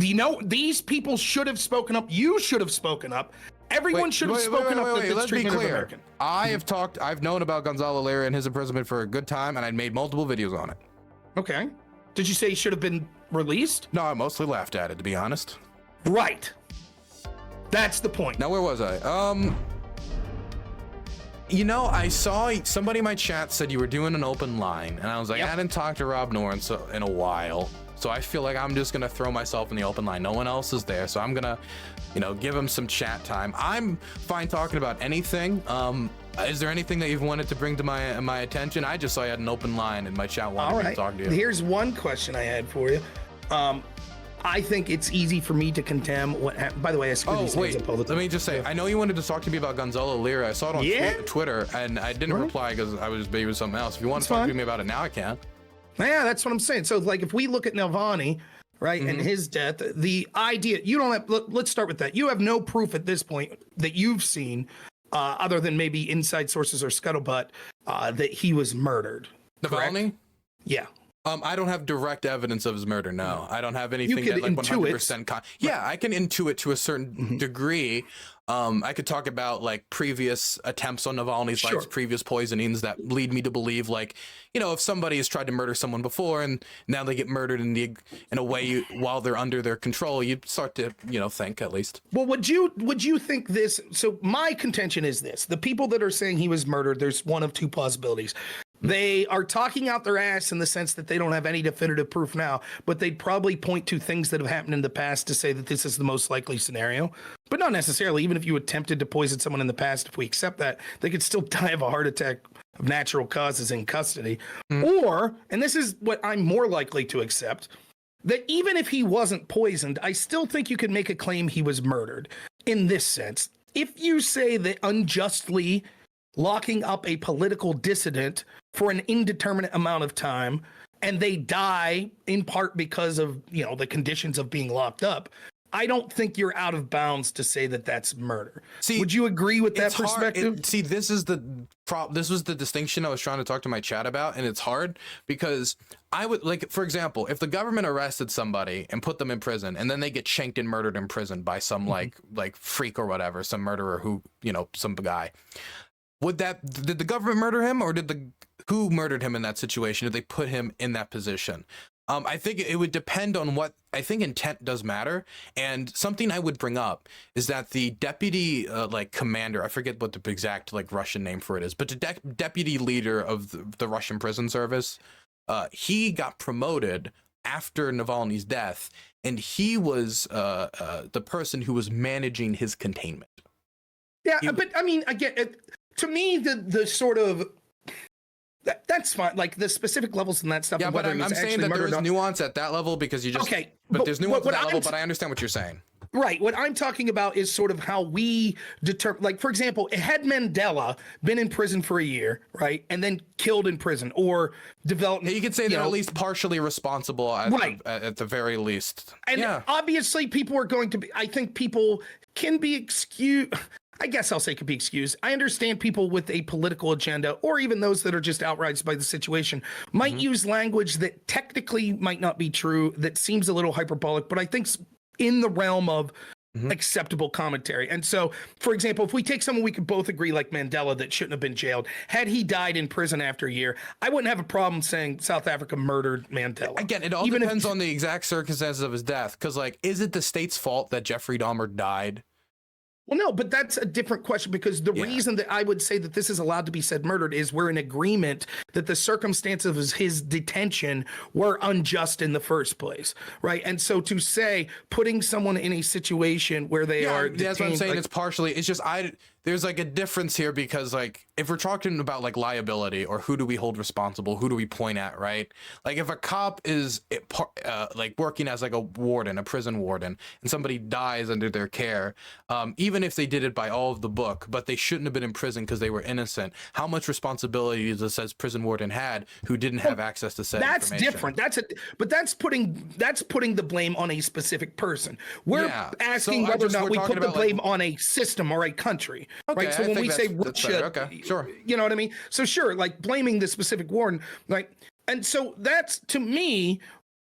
You know, these people should have spoken up. You should have spoken up. Everyone should have spoken up that this treatment of American. I've known about Gonzalo Lira and his imprisonment for a good time, and I'd made multiple videos on it. Okay. Did you say he should have been released? No, I mostly laughed at it, to be honest. Right. That's the point. Now, where was I? You know, I saw somebody in my chat said you were doing an open line, and I was like, I hadn't talked to Rob Noerr in a while, so I feel like I'm just gonna throw myself in the open line. No one else is there, so I'm gonna, you know, give him some chat time. I'm fine talking about anything. Is there anything that you've wanted to bring to my attention? I just saw you had an open line, and my chat wanted to talk to you. Here's one question I had for you. I think it's easy for me to condemn what happened. By the way, I screwed these hands up all the time. Let me just say, I know you wanted to talk to me about Gonzalo Lira. I saw it on Twitter, and I didn't reply because I was busy with something else. If you want to talk to me about it now, I can. Yeah, that's what I'm saying. So, like, if we look at Navalny, right, and his death, the idea, you don't have, let's start with that. You have no proof at this point that you've seen, other than maybe inside sources or scuttlebutt, that he was murdered. Navalny? Correct? Yeah. I don't have direct evidence of his murder. No, I don't have anything that like 100%. Yeah, I can intuit to a certain degree. I could talk about like previous attempts on Navalny's life, previous poisonings that lead me to believe, like, you know, if somebody has tried to murder someone before and now they get murdered in a way while they're under their control, you start to, you know, think at least. Well, would you think this? So my contention is this: the people that are saying he was murdered, there's one of two possibilities. They are talking out their ass in the sense that they don't have any definitive proof now, but they'd probably point to things that have happened in the past to say that this is the most likely scenario. But not necessarily. Even if you attempted to poison someone in the past, if we accept that, they could still die of a heart attack of natural causes in custody. Or, and this is what I'm more likely to accept, that even if he wasn't poisoned, I still think you could make a claim he was murdered in this sense. If you say that unjustly locking up a political dissident for an indeterminate amount of time and they die in part because of, you know, the conditions of being locked up, I don't think you're out of bounds to say that that's murder. See, would you agree with that perspective? This was the distinction I was trying to talk to my chat about, and it's hard because I would, like, for example, if the government arrested somebody and put them in prison and then they get shanked and murdered in prison by some like freak or whatever, some murderer who, you know, some guy, did the government murder him, or who murdered him in that situation? Did they put him in that position? I think it would depend on what, I think intent does matter. And something I would bring up is that the deputy commander, I forget what the exact like Russian name for it is, but the deputy leader of the Russian prison service, he got promoted after Navalny's death, and he was the person who was managing his containment. Yeah, but I mean, again, to me, the sort of that's fine. Like the specific levels and that stuff. Yeah, but I'm saying that there is nuance at that level because you just but there's nuance at that level. But I understand what you're saying. Right. What I'm talking about is sort of how we determine, like, for example, had Mandela been in prison for a year, right, and then killed in prison or developed. You could say they're at least partially responsible at the very least. And obviously people are going to be, I think people can be excused. I guess I'll say could be excused. I understand people with a political agenda, or even those that are just outraged by the situation, might use language that technically might not be true, that seems a little hyperbolic, but I think in the realm of acceptable commentary. And so, for example, if we take someone we could both agree, like Mandela, that shouldn't have been jailed, had he died in prison after a year, I wouldn't have a problem saying South Africa murdered Mandela. Again, it all depends on the exact circumstances of his death. Because, like, is it the state's fault that Jeffrey Dahmer died? Well, no, but that's a different question, because the reason that I would say that this is allowed to be said murdered is we're in agreement that the circumstances of his detention were unjust in the first place, right? And so to say putting someone in a situation where they are detained, that's what I'm saying. It's partially, it's just there's like a difference here, because like if we're talking about like liability or who do we hold responsible, who do we point at, right? Like if a cop is like working as like a warden, a prison warden, and somebody dies under their care, even if they did it by all of the book, but they shouldn't have been in prison because they were innocent, how much responsibility does the says prison warden had who didn't have access to said information? That's different. But that's putting the blame on a specific person. We're asking whether or not we put the blame on a system or a country. Okay, right. So when we say sure, you know what I mean? So sure, like blaming the specific warden, right? And so that's, to me,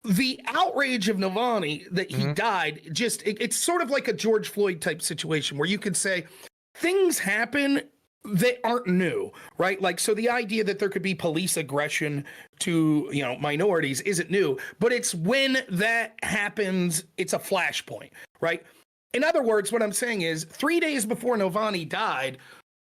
the outrage of Navalny that he died, just it's sort of like a George Floyd type situation where you could say things happen that aren't new, right? Like, so the idea that there could be police aggression to, you know, minorities isn't new, but it's when that happens, it's a flashpoint, right? In other words, what I'm saying is 3 days before Navalny died,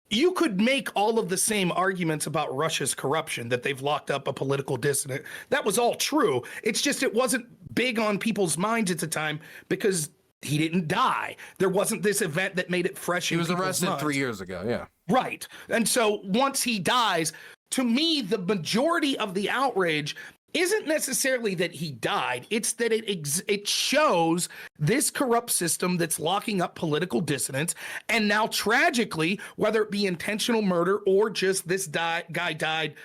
you could make all of the same arguments about Russia's corruption, that they've locked up a political dissident. That was all true. It's just it wasn't big on people's minds at the time because he didn't die. There wasn't this event that made it fresh. He was arrested 3 years ago. Yeah. Right. And so once he dies, to me, the majority of the outrage isn't necessarily that he died. It's that it shows this corrupt system that's locking up political dissidents. And now, tragically, whether it be intentional murder or just this guy died,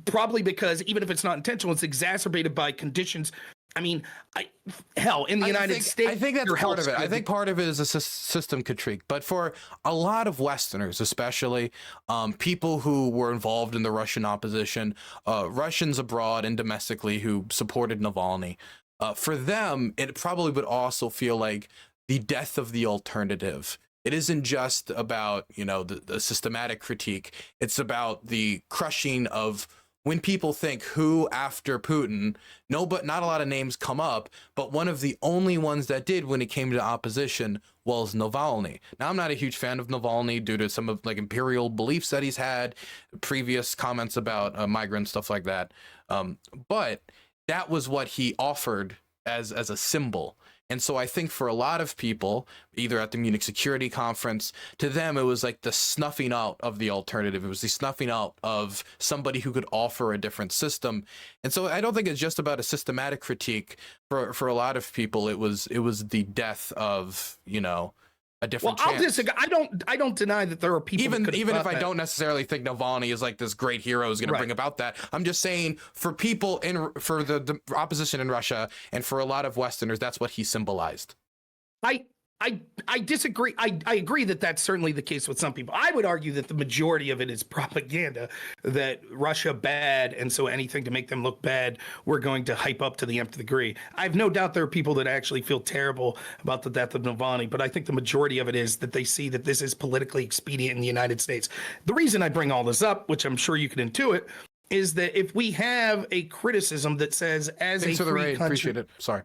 probably because even if it's not intentional, it's exacerbated by conditions. I mean, hell, in the United States, I think that's part of it. I think part of it is a system critique. But for a lot of Westerners, especially people who were involved in the Russian opposition, Russians abroad and domestically who supported Navalny, for them, it probably would also feel like the death of the alternative. It isn't just about, you know, the systematic critique. It's about the crushing of when people think who after Putin, no, but not a lot of names come up, but one of the only ones that did when it came to opposition was Navalny. Now, I'm not a huge fan of Navalny due to some of like imperial beliefs that he's had, previous comments about migrants, stuff like that. But that was what he offered as a symbol. And so I think for a lot of people, either at the Munich Security Conference, to them, it was like the snuffing out of the alternative. It was the snuffing out of somebody who could offer a different system. And so I don't think it's just about a systematic critique. For a lot of people, it was the death of, you know, a different chance. I'll disagree. I don't deny that there are people even if I don't necessarily think Navalny is like this great hero who's going to bring about that. I'm just saying for people for the opposition in Russia and for a lot of Westerners, that's what he symbolized. I disagree. I agree that that's certainly the case with some people. I would argue that the majority of it is propaganda, that Russia bad, and so anything to make them look bad, we're going to hype up to the nth degree. I have no doubt there are people that actually feel terrible about the death of Navalny, but I think the majority of it is that they see that this is politically expedient in the United States. The reason I bring all this up, which I'm sure you can intuit, is that if we have a criticism that says as Thanks a for the free raid. country, Appreciate it. Sorry.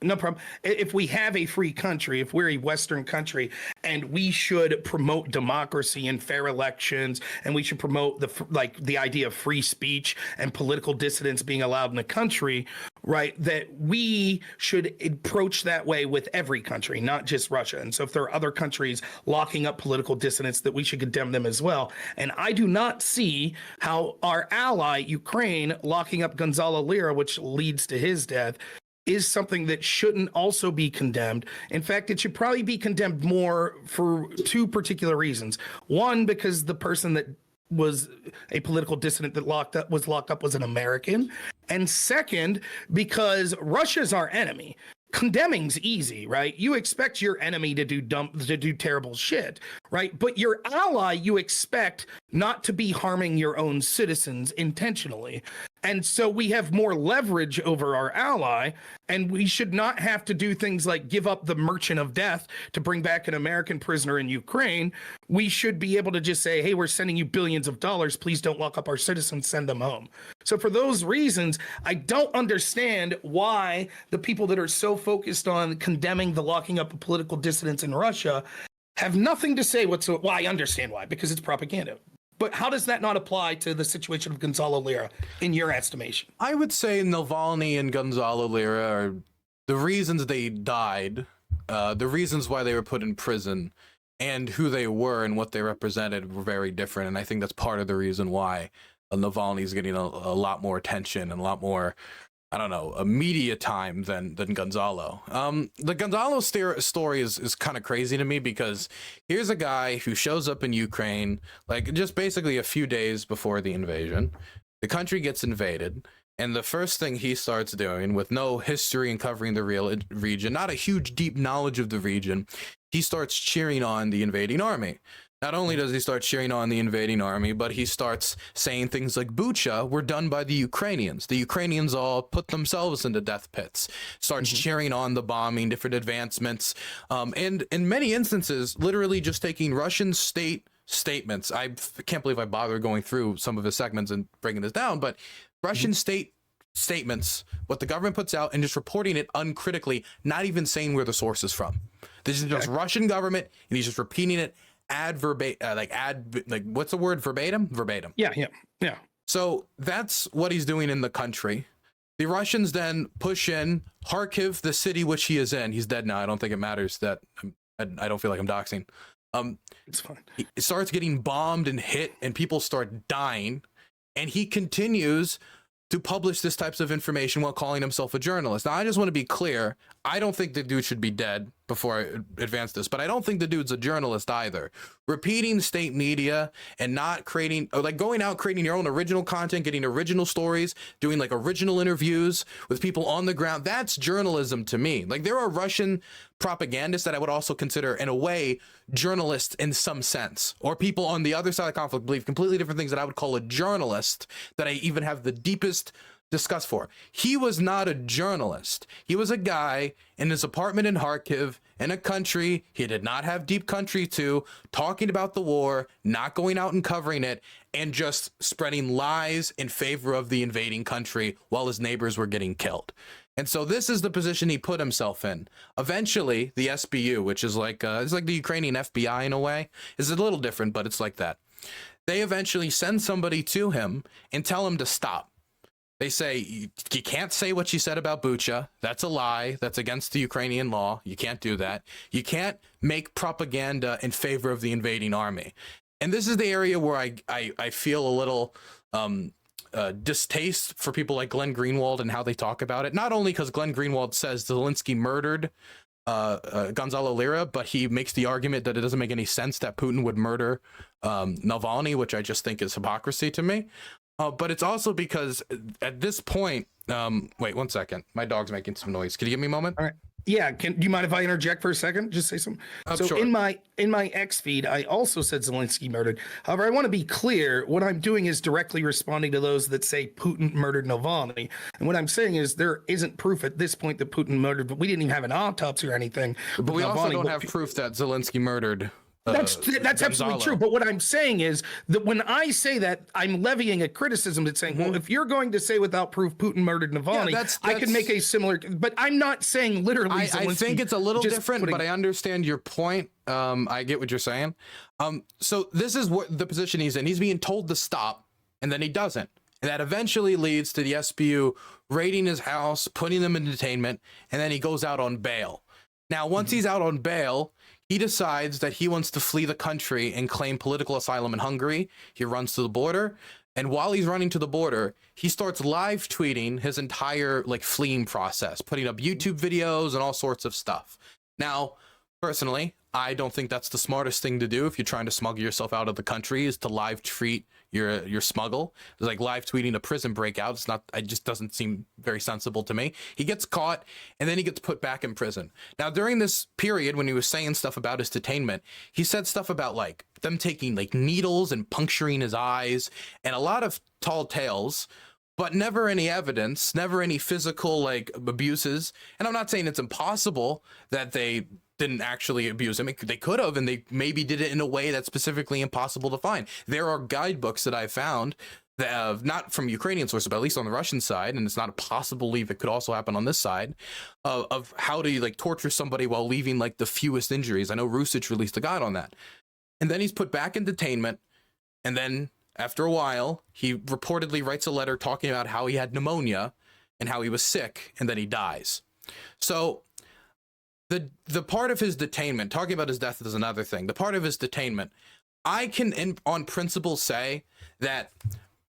No problem. If we have a free country, if we're a Western country and we should promote democracy and fair elections, and we should promote the idea of free speech and political dissidents being allowed in the country, right, that we should approach that way with every country, not just Russia. And so if there are other countries locking up political dissidents, that we should condemn them as well. And I do not see how our ally, Ukraine, locking up Gonzalo Lira, which leads to his death, is something that shouldn't also be condemned. In fact, it should probably be condemned more for two particular reasons. One, because the person that was a political dissident that was locked up was an American. And second, because Russia's our enemy. Condemning's easy, right? You expect your enemy to do terrible shit, right? But your ally, you expect not to be harming your own citizens intentionally. And so we have more leverage over our ally, and we should not have to do things like give up the merchant of death to bring back an American prisoner in Ukraine. We should be able to just say, hey, we're sending you billions of dollars. Please don't lock up our citizens, send them home. So for those reasons, I don't understand why the people that are so focused on condemning the locking up of political dissidents in Russia have nothing to say whatsoever. Well, I understand why, because it's propaganda. But how does that not apply to the situation of Gonzalo Lira, in your estimation? I would say Navalny and Gonzalo Lira are the reasons they died, the reasons why they were put in prison, and who they were and what they represented were very different. And I think that's part of the reason why Navalny is getting a lot more attention and a lot more, I don't know, a media time than Gonzalo. The Gonzalo story is kind of crazy to me, because here's a guy who shows up in Ukraine, like just basically a few days before the invasion. The country gets invaded, and the first thing he starts doing, with no history in covering the real region, not a huge deep knowledge of the region, he starts cheering on the invading army. Not only does he start cheering on the invading army, but he starts saying things like Bucha were done by the Ukrainians. The Ukrainians all put themselves into death pits, starts cheering on the bombing, different advancements, and in many instances, literally just taking Russian state statements. I can't believe I bothered going through some of his segments and breaking this down, but Russian state statements, what the government puts out, and just reporting it uncritically, not even saying where the source is from. This is just Russian government, and he's just repeating it what's the word? Verbatim. Yeah. So that's what he's doing in the country. The Russians then push in Kharkiv, the city which he is in. He's dead now. I don't think it matters that I don't feel like I'm doxing. It's fine. He starts getting bombed and hit, and people start dying, and he continues to publish this types of information while calling himself a journalist. Now, I just want to be clear. I don't think the dude should be dead before I advance this, but I don't think the dude's a journalist either. Repeating state media and not creating, or like going out, creating your own original content, getting original stories, doing like original interviews with people on the ground. That's journalism to me. Like there are Russian propagandists that I would also consider in a way journalists in some sense, or people on the other side of the conflict believe completely different things that I would call a journalist that I even have the deepest disgust for. He was not a journalist. He was a guy in his apartment in Kharkiv in a country he did not have deep country to, talking about the war, not going out and covering it, and just spreading lies in favor of the invading country while his neighbors were getting killed. And so this is the position he put himself in. Eventually, the SBU, which is like it's like the Ukrainian FBI in a way, is a little different, but it's like that. They eventually send somebody to him and tell him to stop. They say, you can't say what you said about Bucha. That's a lie. That's against the Ukrainian law. You can't do that. You can't make propaganda in favor of the invading army. And this is the area where I feel a little distaste for people like Glenn Greenwald and how they talk about it. Not only because Glenn Greenwald says Zelensky murdered Gonzalo Lira, but he makes the argument that it doesn't make any sense that Putin would murder Navalny, which I just think is hypocrisy to me. But it's also because at this point, wait 1 second. My dog's making some noise. Can you give me a moment? All right. Yeah. Do you mind if I interject for a second? Just say something. So sure. in my X feed, I also said Zelensky murdered. However, I want to be clear. What I'm doing is directly responding to those that say Putin murdered Navalny. And what I'm saying is there isn't proof at this point that Putin murdered, but we didn't even have an autopsy or anything. But we also don't have proof that Zelensky murdered. That's absolutely true. But what I'm saying is that when I say that, I'm levying a criticism that's saying, well, if you're going to say without proof Putin murdered Navalny, I can make a similar. But I'm not saying literally. I think it's a little different, but I understand your point. I get what you're saying. So this is what the position he's in. He's being told to stop, and then he doesn't. And that eventually leads to the SBU raiding his house, putting them in detainment, and then he goes out on bail. Now, once he's out on bail, he decides that he wants to flee the country and claim political asylum in Hungary. He runs to the border. And while he's running to the border, he starts live tweeting his entire fleeing process, putting up YouTube videos and all sorts of stuff. Now, personally, I don't think that's the smartest thing to do if you're trying to smuggle yourself out of the country, is to live tweet your smuggle. It's like live tweeting a prison breakout. It just doesn't seem very sensible to me. He gets caught and then he gets put back in prison. Now, during this period when he was saying stuff about his detainment, he said stuff about them taking needles and puncturing his eyes and a lot of tall tales, but never any evidence, never any physical abuses. And I'm not saying it's impossible that they didn't actually abuse him. They could have, and they maybe did it in a way that's specifically impossible to find. There are guidebooks that I found that have, not from Ukrainian sources, but at least on the Russian side, and it's not impossible to believe it could also happen on this side, of how to torture somebody while leaving the fewest injuries. I know Rusich released a guide on that. And then he's put back in detainment, and then after a while, he reportedly writes a letter talking about how he had pneumonia and how he was sick, and then he dies. So the part of his detainment, talking about his death is another thing. The part of his detainment, I can on principle say that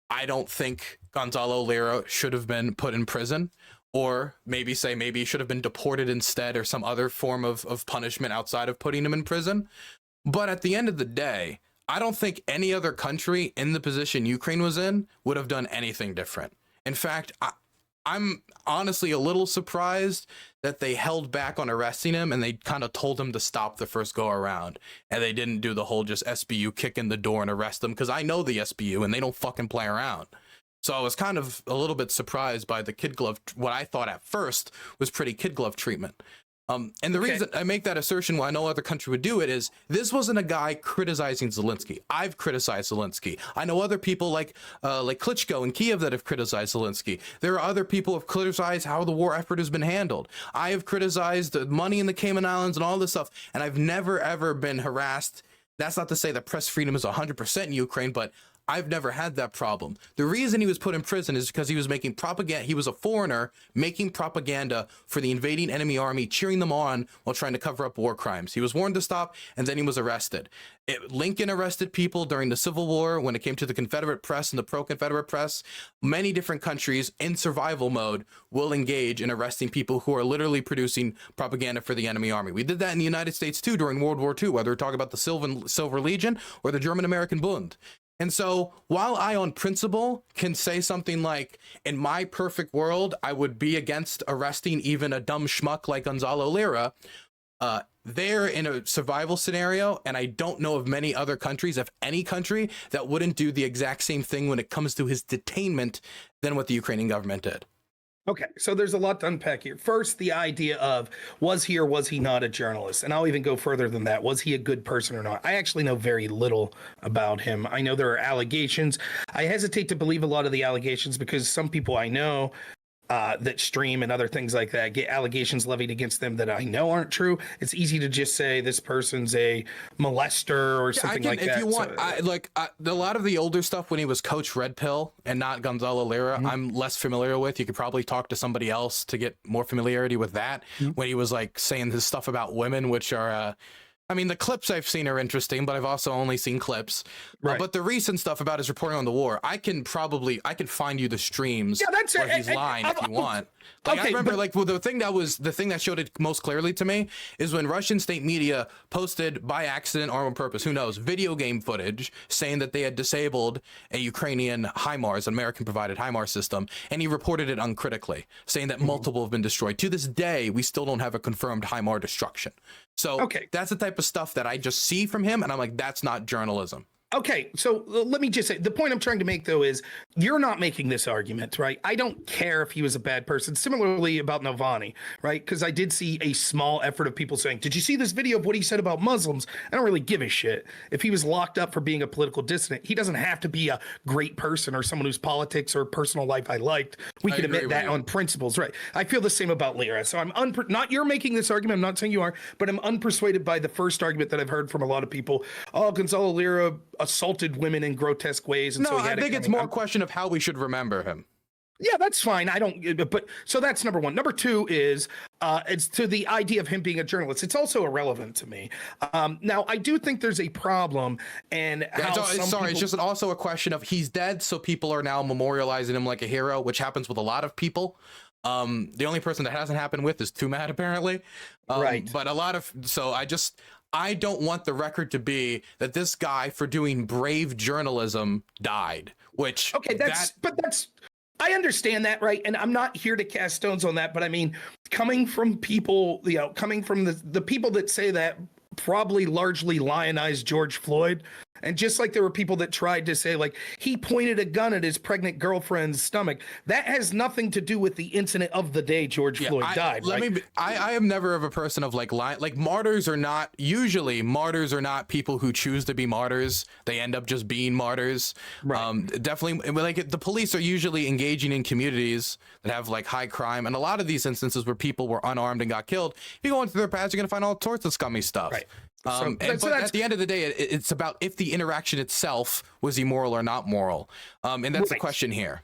I don't think Gonzalo Lira should have been put in prison, or maybe he should have been deported instead, or some other form of punishment outside of putting him in prison. But at the end of the day, I don't think any other country in the position Ukraine was in would have done anything different. In fact, I'm honestly a little surprised that they held back on arresting him and they kind of told him to stop the first go around, and they didn't do the whole just SBU kick in the door and arrest him, because I know the SBU and they don't fucking play around. So I was kind of a little bit surprised by the kid glove, what I thought at first was pretty kid glove treatment. And the reason I make that assertion why no other country would do it is this wasn't a guy criticizing Zelensky. I've criticized Zelensky. I know other people like Klitschko in Kiev that have criticized Zelensky. There are other people who have criticized how the war effort has been handled. I have criticized the money in the Cayman Islands and all this stuff, and I've never ever been harassed. That's not to say that press freedom is 100% in Ukraine, but I've never had that problem. The reason he was put in prison is because he was making propaganda. He was a foreigner making propaganda for the invading enemy army, cheering them on while trying to cover up war crimes. He was warned to stop, and then he was arrested. Lincoln arrested people during the Civil War when it came to the Confederate press and the pro-Confederate press. Many different countries in survival mode will engage in arresting people who are literally producing propaganda for the enemy army. We did that in the United States too during World War II, whether we're talking about the Silver Legion or the German-American Bund. And so while I on principle can say something like, in my perfect world, I would be against arresting even a dumb schmuck like Gonzalo Lira, they're in a survival scenario, and I don't know of many other countries, if any country, that wouldn't do the exact same thing when it comes to his detainment than what the Ukrainian government did. Okay, so there's a lot to unpack here. First, the idea of was he or was he not a journalist? And I'll even go further than that. Was he a good person or not? I actually know very little about him. I know there are allegations. I hesitate to believe a lot of the allegations because some people I know that stream and other things like that get allegations levied against them that I know aren't true. It's easy to just say this person's a molester or something like that. If you want, a lot of the older stuff when he was Coach Red Pill and not Gonzalo Lira, I'm less familiar with. You could probably talk to somebody else to get more familiarity with that. When he was like saying his stuff about women, which are I mean, the clips I've seen are interesting, but I've also only seen clips. Right. But the recent stuff about his reporting on the war, I can find you the streams where he's lying if you want. Like, I remember, the thing that showed it most clearly to me is when Russian state media posted by accident or on purpose, who knows, video game footage saying that they had disabled a Ukrainian HIMARS, an American-provided HIMARS system, and he reported it uncritically, saying that multiple have been destroyed. To this day, we still don't have a confirmed HIMARS destruction. So that's the type of stuff that I just see from him, and I'm like, that's not journalism. Okay, so let me just say, the point I'm trying to make, though, is you're not making this argument, right? I don't care if he was a bad person. Similarly about Navalny, right? Because I did see a small effort of people saying, did you see this video of what he said about Muslims? I don't really give a shit. If he was locked up for being a political dissident, he doesn't have to be a great person or someone whose politics or personal life I liked. We can admit that on principles, right? I feel the same about Lira. So I'm not you're making this argument. I'm not saying you are, but I'm unpersuaded by the first argument that I've heard from a lot of people. Oh, Gonzalo Lira assaulted women in grotesque ways. And no, I think it's more a question of how we should remember him. Yeah, that's fine. But so that's number one. Number two is it's to the idea of him being a journalist. It's also irrelevant to me. Now, I do think there's a problem, and it's just also a question of he's dead, so people are now memorializing him like a hero, which happens with a lot of people. The only person that hasn't happened with is Too Mad, apparently. Right. But I don't want the record to be that this guy, for doing brave journalism, died. Which I understand that, right? And I'm not here to cast stones on that, but I mean, coming from people, coming from the people that say that probably largely lionized George Floyd. And just like there were people that tried to say, like, he pointed a gun at his pregnant girlfriend's stomach. That has nothing to do with the incident of the day George Floyd died. I am never of a person of like martyrs are not people who choose to be martyrs. They end up just being martyrs. Right. Definitely, like the police are usually engaging in communities that have like high crime. And a lot of these instances where people were unarmed and got killed, if you go into their past, you're going to find all sorts of scummy stuff. Right. But at the end of the day, it's about if the interaction itself was immoral or not moral. And that's the question here.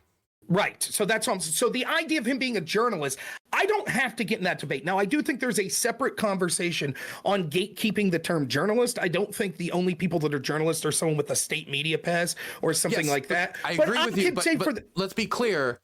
Right. So that's what so the idea of him being a journalist, I don't have to get in that debate. Now, I do think there's a separate conversation on gatekeeping the term journalist. I don't think the only people that are journalists are someone with a state media pass or something like that. I agree with you, but let's be clear.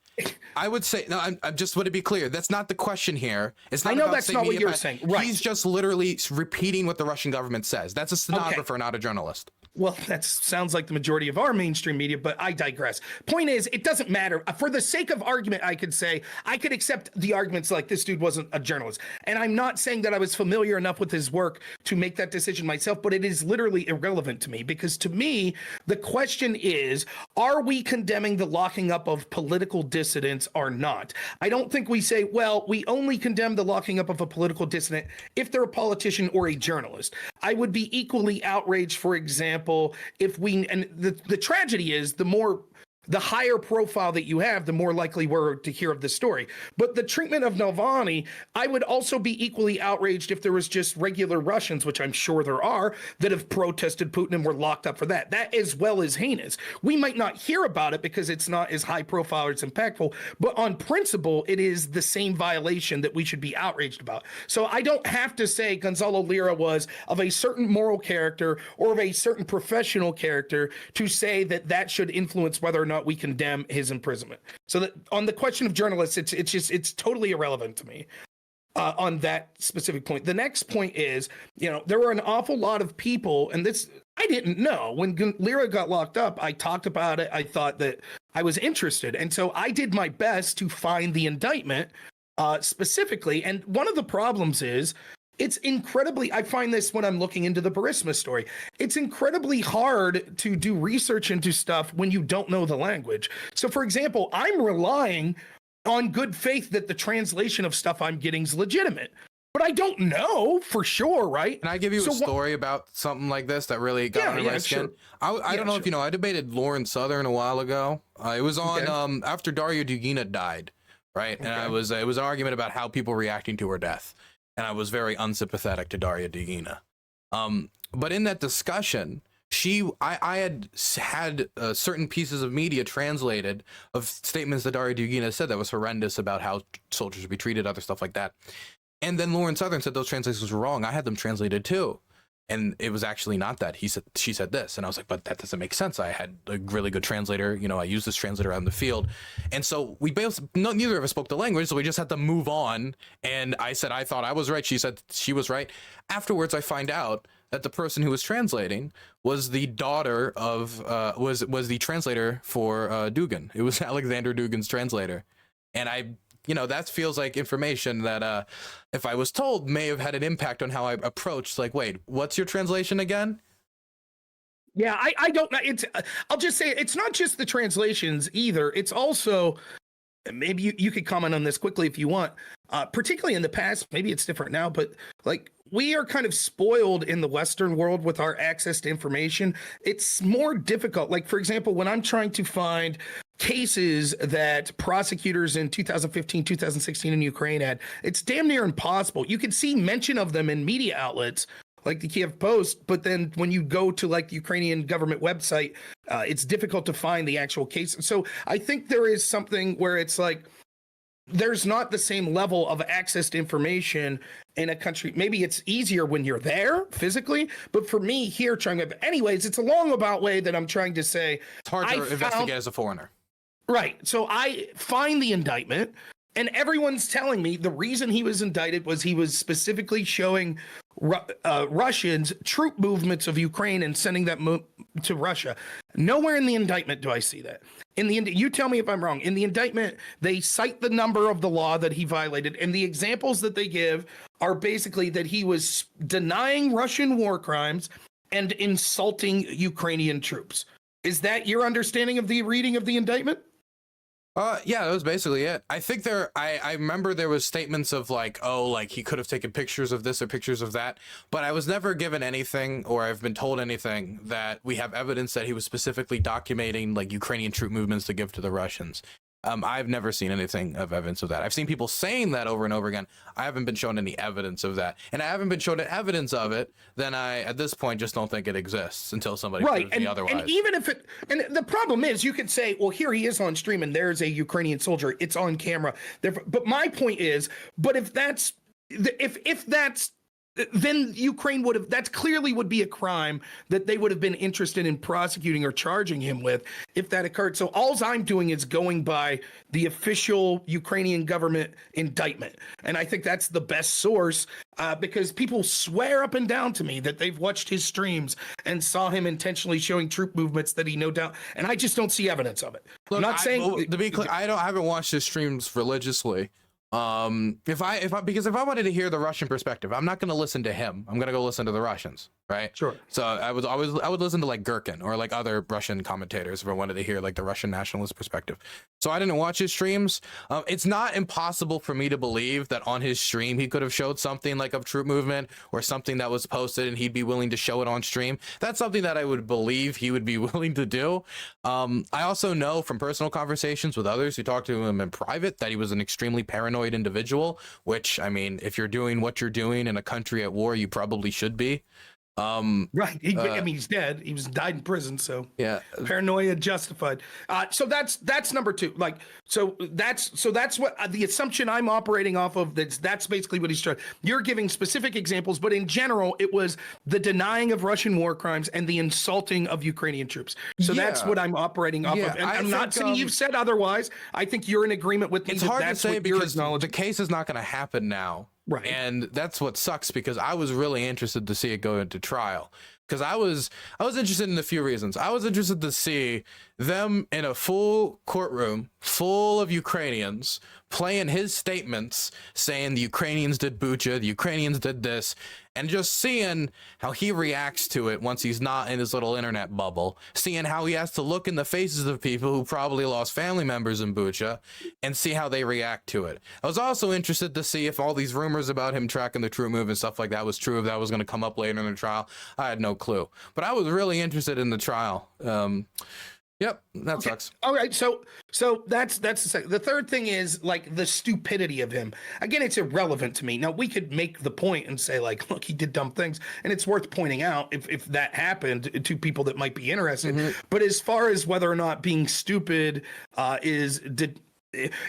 I would say, no, I just want to be clear. That's not the question here. It's not. I know that's not what you're saying. Right. He's just literally repeating what the Russian government says. That's a stenographer, not a journalist. Well, that sounds like the majority of our mainstream media, but I digress. Point is, it doesn't matter. For the sake of argument, I could say I could accept the arguments like this dude wasn't a journalist. And I'm not saying that I was familiar enough with his work to make that decision myself, but it is literally irrelevant to me because to me, the question is, are we condemning the locking up of political dissidents or not? I don't think we say, well, we only condemn the locking up of a political dissident if they're a politician or a journalist. I would be equally outraged, for example, if we, and the tragedy is the higher profile that you have, the more likely we're to hear of the story. But the treatment of Navalny, I would also be equally outraged if there was just regular Russians, which I'm sure there are, that have protested Putin and were locked up for that. That as well is heinous. We might not hear about it because it's not as high profile or it's impactful, but on principle, it is the same violation that we should be outraged about. So I don't have to say Gonzalo Lira was of a certain moral character or of a certain professional character to say that that should influence whether or not we condemn his imprisonment. So that on the question of journalists, it's totally irrelevant to me on that specific point. The next point is, there were an awful lot of people, and this I didn't know when Lira got locked up. I talked about it. I thought that I was interested, and so I did my best to find the indictment specifically. And one of the problems is, it's incredibly, I find this when I'm looking into the Burisma story, it's incredibly hard to do research into stuff when you don't know the language. So for example, I'm relying on good faith that the translation of stuff I'm getting is legitimate, but I don't know for sure, right? Can I give you a story about something like this that really got under my skin? Sure. I don't know if you know, I debated Lauren Southern a while ago. It was on after Daria Dugina died, right? And it was an argument about how people reacting to her death. And I was very unsympathetic to Daria Dugina. But in that discussion, I had certain pieces of media translated of statements that Daria Dugina said that was horrendous about how soldiers should be treated, other stuff like that. And then Lauren Southern said those translations were wrong. I had them translated too. And it was actually not that. She said this. And I was like, but that doesn't make sense. I had a really good translator. I used this translator out in the field. And so neither of us spoke the language. So we just had to move on. And I said, I thought I was right. She said she was right. Afterwards, I find out that the person who was translating was the daughter of, was the translator for Dugin. It was Alexander Dugin's translator. And that feels like information that if I was told may have had an impact on how I approached, like, wait, what's your translation again? Yeah, I don't know. I'll just say it's not just the translations either. It's also, maybe you could comment on this quickly if you want, particularly in the past, maybe it's different now, but like we are kind of spoiled in the Western world with our access to information. It's more difficult. Like, for example, when I'm trying to find cases that prosecutors in 2015, 2016 in Ukraine had, it's damn near impossible. You can see mention of them in media outlets like the Kiev Post, but then when you go to like the Ukrainian government website, it's difficult to find the actual case. So I think there is something where it's like, there's not the same level of access to information in a country. Maybe it's easier when you're there physically, but for me here anyways, it's a long about way that I'm trying to say. It's hard to investigate as a foreigner. Right. So I find the indictment and everyone's telling me the reason he was indicted was he was specifically showing Russians troop movements of Ukraine and sending that to Russia. Nowhere in the indictment do I see that. You tell me if I'm wrong. In the indictment, they cite the number of the law that he violated, and the examples that they give are basically that he was denying Russian war crimes and insulting Ukrainian troops. Is that your understanding of the reading of the indictment? Yeah, that was basically it. I think I remember there was statements of like, oh, like he could have taken pictures of this or pictures of that, but I was never given anything or I've been told anything that we have evidence that he was specifically documenting like Ukrainian troop movements to give to the Russians. I've never seen anything of evidence of that. I've seen people saying that over and over again. I haven't been shown any evidence of that. And I haven't been shown evidence of it, then I, at this point, just don't think it exists until somebody proves me otherwise. And even if and the problem is you could say, well, here he is on stream and there's a Ukrainian soldier. It's on camera. But my point is, but if that's then Ukraine would have, that clearly would be a crime that they would have been interested in prosecuting or charging him with if that occurred. So all I'm doing is going by the official Ukrainian government indictment. And I think that's the best source because people swear up and down to me that they've watched his streams and saw him intentionally showing troop movements that he no doubt, and I just don't see evidence of it. Look, I'm not saying, to be clear, I haven't watched his streams religiously. Because if I wanted to hear the Russian perspective, I'm not going to listen to him. I'm going to go listen to the Russians, right? Sure. So I would listen to like Gherkin or like other Russian commentators if I wanted to hear like the Russian nationalist perspective. So I didn't watch his streams. It's not impossible for me to believe that on his stream he could have showed something like a troop movement or something that was posted and he'd be willing to show it on stream. That's something that I would believe he would be willing to do. I also know from personal conversations with others who talked to him in private that he was an extremely paranoid individual, which, I mean, if you're doing what you're doing in a country at war, you probably should be. Right. I mean, he's dead. He died in prison. So yeah, paranoia justified. So that's number two. Like, so that's what the assumption I'm operating off of. That's basically what he's trying. You're giving specific examples, but in general, it was the denying of Russian war crimes and the insulting of Ukrainian troops. So that's what I'm operating off of. And I'm not saying you've said otherwise. I think you're in agreement with me. It's hard to say because the case is not going to happen now. Right. And that's what sucks because I was really interested to see it go into trial because I was interested in a few reasons. I was interested to see them in a full courtroom full of Ukrainians playing his statements saying the Ukrainians did Bucha, the Ukrainians did this, and just seeing how he reacts to it once he's not in his little internet bubble, seeing how he has to look in the faces of people who probably lost family members in Bucha and see how they react to it. I was also interested to see if all these rumors about him tracking the troop move and stuff like that was true, if that was going to come up later in the trial. I had no clue, but I was really interested in the trial. Yep, that sucks. All right, so that's the second. The third thing is like the stupidity of him. Again, it's irrelevant to me. Now we could make the point and say like, look, he did dumb things, and it's worth pointing out if that happened to people that might be interested. But as far as whether or not being stupid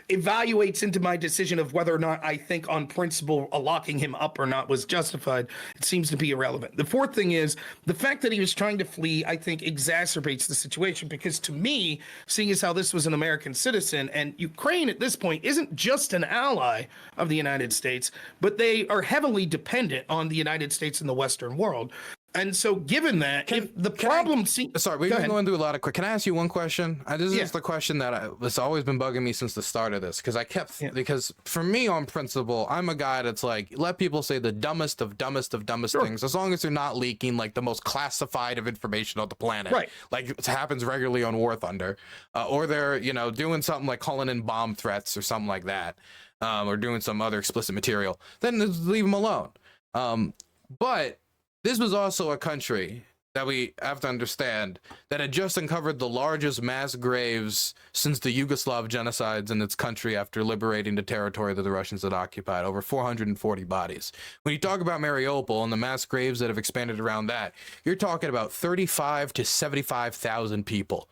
evaluates into my decision of whether or not I think on principle locking him up or not was justified, it seems to be irrelevant. The fourth thing is the fact that he was trying to flee, I think exacerbates the situation because to me, seeing as how this was an American citizen and Ukraine at this point isn't just an ally of the United States, but they are heavily dependent on the United States and the Western world. And so given that, we've been going through a lot of quick. Can I ask you one question? This is the question that has always been bugging me since the start of this, because because for me on principle, I'm a guy that's like, let people say the dumbest of things, as long as they're not leaking like the most classified of information on the planet, right? Like it happens regularly on War Thunder, or they're, doing something like calling in bomb threats or something like that, or doing some other explicit material, then just leave them alone. But this was also a country that we have to understand that had just uncovered the largest mass graves since the Yugoslav genocides in its country after liberating the territory that the Russians had occupied, over 440 bodies. When you talk about Mariupol and the mass graves that have expanded around that, you're talking about 35 to 75,000 people.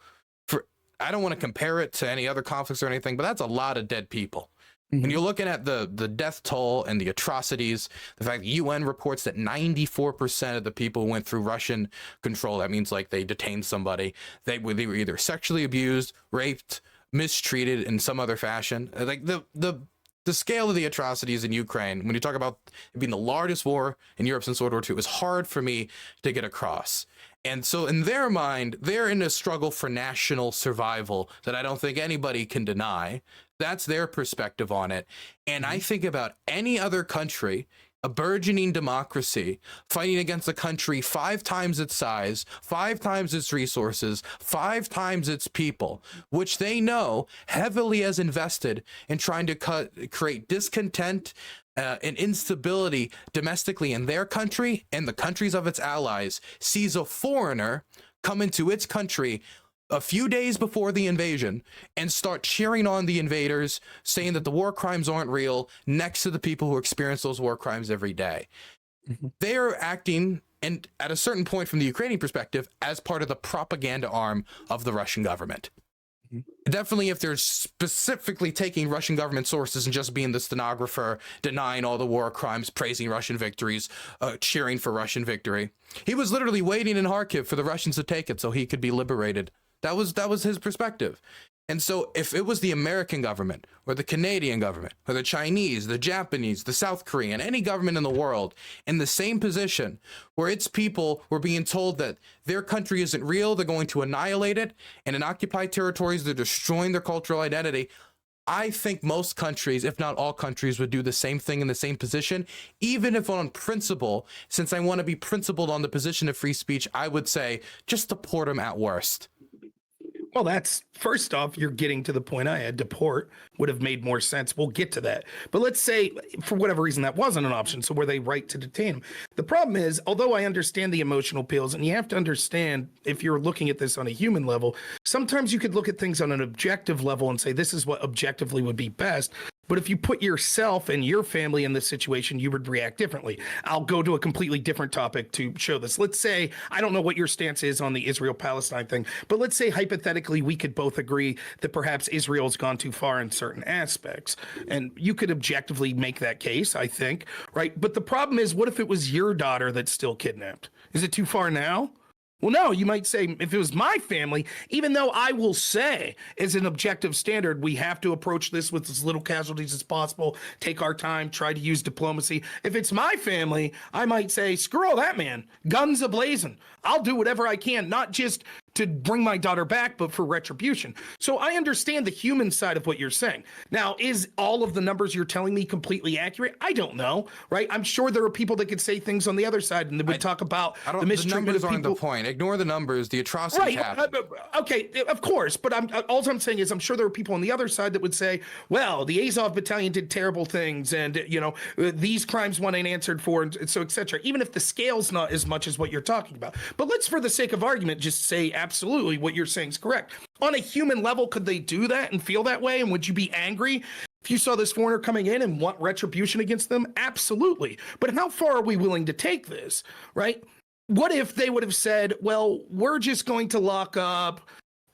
I don't want to compare it to any other conflicts or anything, but that's a lot of dead people. When you're looking at the death toll and the atrocities, the fact that UN reports that 94% of the people who went through Russian control, that means like they detained somebody, they were either sexually abused, raped, mistreated in some other fashion. Like the scale of the atrocities in Ukraine, when you talk about it being the largest war in Europe since World War II, is hard for me to get across. And so in their mind, they're in a struggle for national survival that I don't think anybody can deny. That's their perspective on it. And I think about any other country, a burgeoning democracy, fighting against a country 5 times its size, 5 times its resources, 5 times its people, which they know heavily has invested in trying to create discontent and instability domestically in their country and the countries of its allies, sees a foreigner come into its country a few days before the invasion and start cheering on the invaders, saying that the war crimes aren't real, next to the people who experience those war crimes every day. They are acting, and at a certain point from the Ukrainian perspective, as part of the propaganda arm of the Russian government. Definitely, if they're specifically taking Russian government sources and just being the stenographer, denying all the war crimes, praising Russian victories, cheering for Russian victory. He was literally waiting in Kharkiv for the Russians to take it so he could be liberated. That was his perspective. And so if it was the American government or the Canadian government or the Chinese, the Japanese, the South Korean, any government in the world in the same position where its people were being told that their country isn't real, they're going to annihilate it, and in occupied territories, they're destroying their cultural identity, I think most countries, if not all countries, would do the same thing in the same position, even if on principle. Since I want to be principled on the position of free speech, I would say just deport them at worst. Well, that's first off, you're getting to the point I had. Deport would have made more sense. We'll get to that. But let's say, for whatever reason, that wasn't an option. So were they right to detain him? The problem is, although I understand the emotional appeals, and you have to understand, if you're looking at this on a human level, sometimes you could look at things on an objective level and say, this is what objectively would be best. But if you put yourself and your family in this situation, you would react differently. I'll go to a completely different topic to show this. Let's say, I don't know what your stance is on the Israel-Palestine thing, but let's say hypothetically we could both agree that perhaps Israel's gone too far in certain aspects. And you could objectively make that case, I think, right? But the problem is, what if it was your daughter that's still kidnapped? Is it too far now? Well, no, you might say, if it was my family, even though I will say, as an objective standard, we have to approach this with as little casualties as possible, take our time, try to use diplomacy. If it's my family, I might say, screw all that, man. Guns a-blazing. I'll do whatever I can, not just to bring my daughter back, but for retribution. So I understand the human side of what you're saying. Now, is all of the numbers you're telling me completely accurate? I don't know, right? I'm sure there are people that could say things on the other side and they would talk about the mistreatment the numbers of people. Aren't the point. Ignore the numbers. The atrocities happen. Okay, of course. But all I'm saying is I'm sure there are people on the other side that would say, well, the Azov battalion did terrible things and, you know, these crimes went unanswered for, and so et cetera, even if the scale's not as much as what you're talking about. But let's, for the sake of argument, just say absolutely what you're saying is correct. On a human level, could they do that and feel that way? And would you be angry if you saw this foreigner coming in and want retribution against them? Absolutely. But how far are we willing to take this, right? What if they would have said, well, we're just going to lock up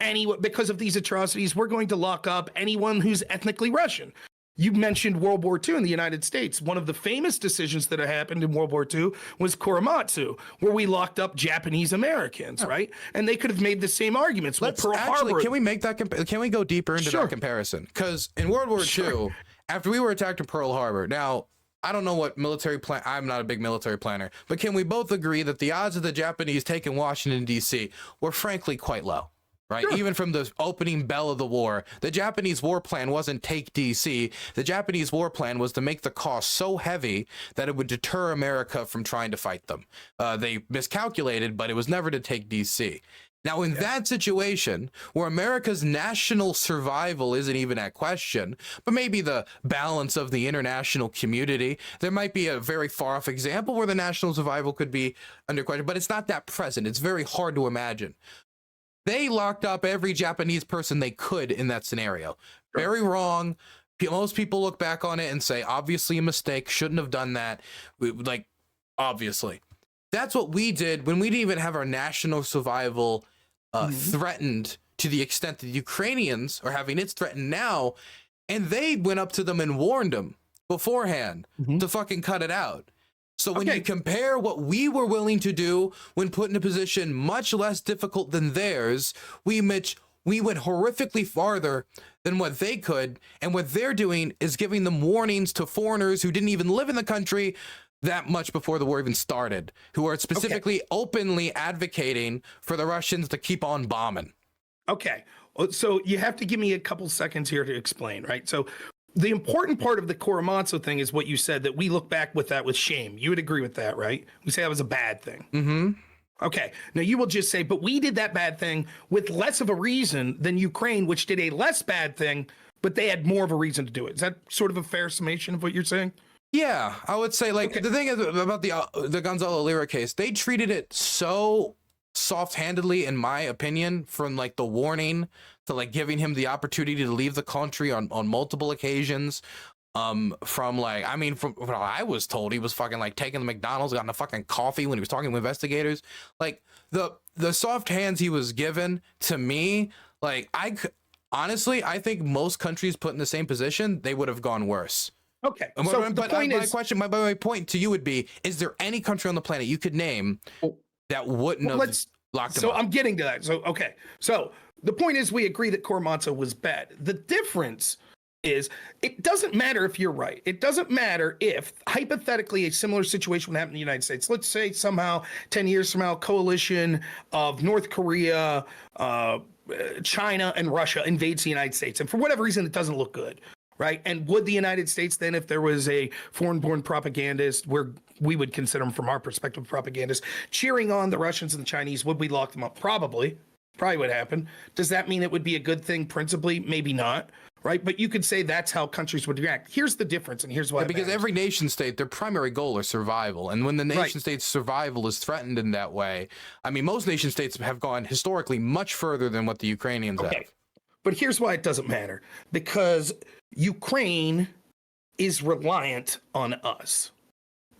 anyone because of these atrocities. We're going to lock up anyone who's ethnically Russian. You mentioned World War II in the United States. One of the famous decisions that happened in World War II was Korematsu, where we locked up Japanese Americans, right? And they could have made the same arguments. Let's actually, can we make that? Can we go deeper into that comparison? Because in World War II, after we were attacked in Pearl Harbor, now I don't know what military plan. I'm not a big military planner, but can we both agree that the odds of the Japanese taking Washington D.C. were frankly quite low? Right? Sure. Even from the opening bell of the war, the Japanese war plan wasn't take DC. The Japanese war plan was to make the cost so heavy that it would deter America from trying to fight them. They miscalculated, but it was never to take DC. Now, in that situation, where America's national survival isn't even at question, but maybe the balance of the international community, there might be a very far-off example where the national survival could be under question, but it's not that present. It's very hard to imagine. They locked up every Japanese person they could in that scenario. Very wrong. Most people look back on it and say, obviously a mistake, shouldn't have done that. Like, obviously. That's what we did when we didn't even have our national survival threatened to the extent that the Ukrainians are having it threatened now. And they went up to them and warned them beforehand to fucking cut it out. So when you compare what we were willing to do when put in a position much less difficult than theirs, we went horrifically farther than what they could. And what they're doing is giving them warnings to foreigners who didn't even live in the country that much before the war even started, who are specifically openly advocating for the Russians to keep on bombing. Okay. So you have to give me a couple seconds here to explain, right? So the important part of the Korematsu thing is what you said, that we look back with that with shame. You would agree with that, right? We say that was a bad thing. Mm-hmm. Okay. Now you will just say, but we did that bad thing with less of a reason than Ukraine, which did a less bad thing, but they had more of a reason to do it. Is that sort of a fair summation of what you're saying? Yeah, I would say, like, the thing is about the Gonzalo Lira case, they treated it so soft-handedly, in my opinion, from like the warning to like giving him the opportunity to leave the country on multiple occasions. From like, I mean, from what I was told, he was fucking like taking the McDonald's, got in a fucking coffee when he was talking to investigators. Like the soft hands he was given, to me, like honestly, I think most countries put in the same position, they would have gone worse. Okay. So the point is, my point to you would be: is there any country on the planet you could name that wouldn't have locked him up? So I'm getting to that. So okay. So the point is, we agree that Kormantsev was bad. The difference is, it doesn't matter if you're right. It doesn't matter if hypothetically a similar situation would happen in the United States. Let's say somehow 10 years from now, a coalition of North Korea, China, and Russia invades the United States, and for whatever reason, it doesn't look good. Right. And would the United States then, if there was a foreign-born propagandist, where we would consider them from our perspective propagandists, cheering on the Russians and the Chinese, would we lock them up? Probably would happen. Does that mean it would be a good thing principally? Maybe not. Right. But you could say that's how countries would react. Here's the difference. And here's why. Because every nation state, their primary goal is survival. And when the nation state's survival is threatened in that way, I mean, most nation states have gone historically much further than what the Ukrainians have. But here's why it doesn't matter. Because Ukraine is reliant on us.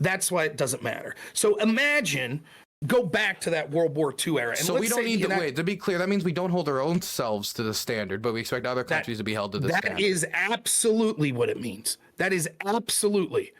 That's why it doesn't matter. So imagine, go back to that World War II era. And so we don't need to wait. To be clear, that means we don't hold our own selves to the standard, but we expect other countries to be held to the standard. That is absolutely what it means. That is absolutely.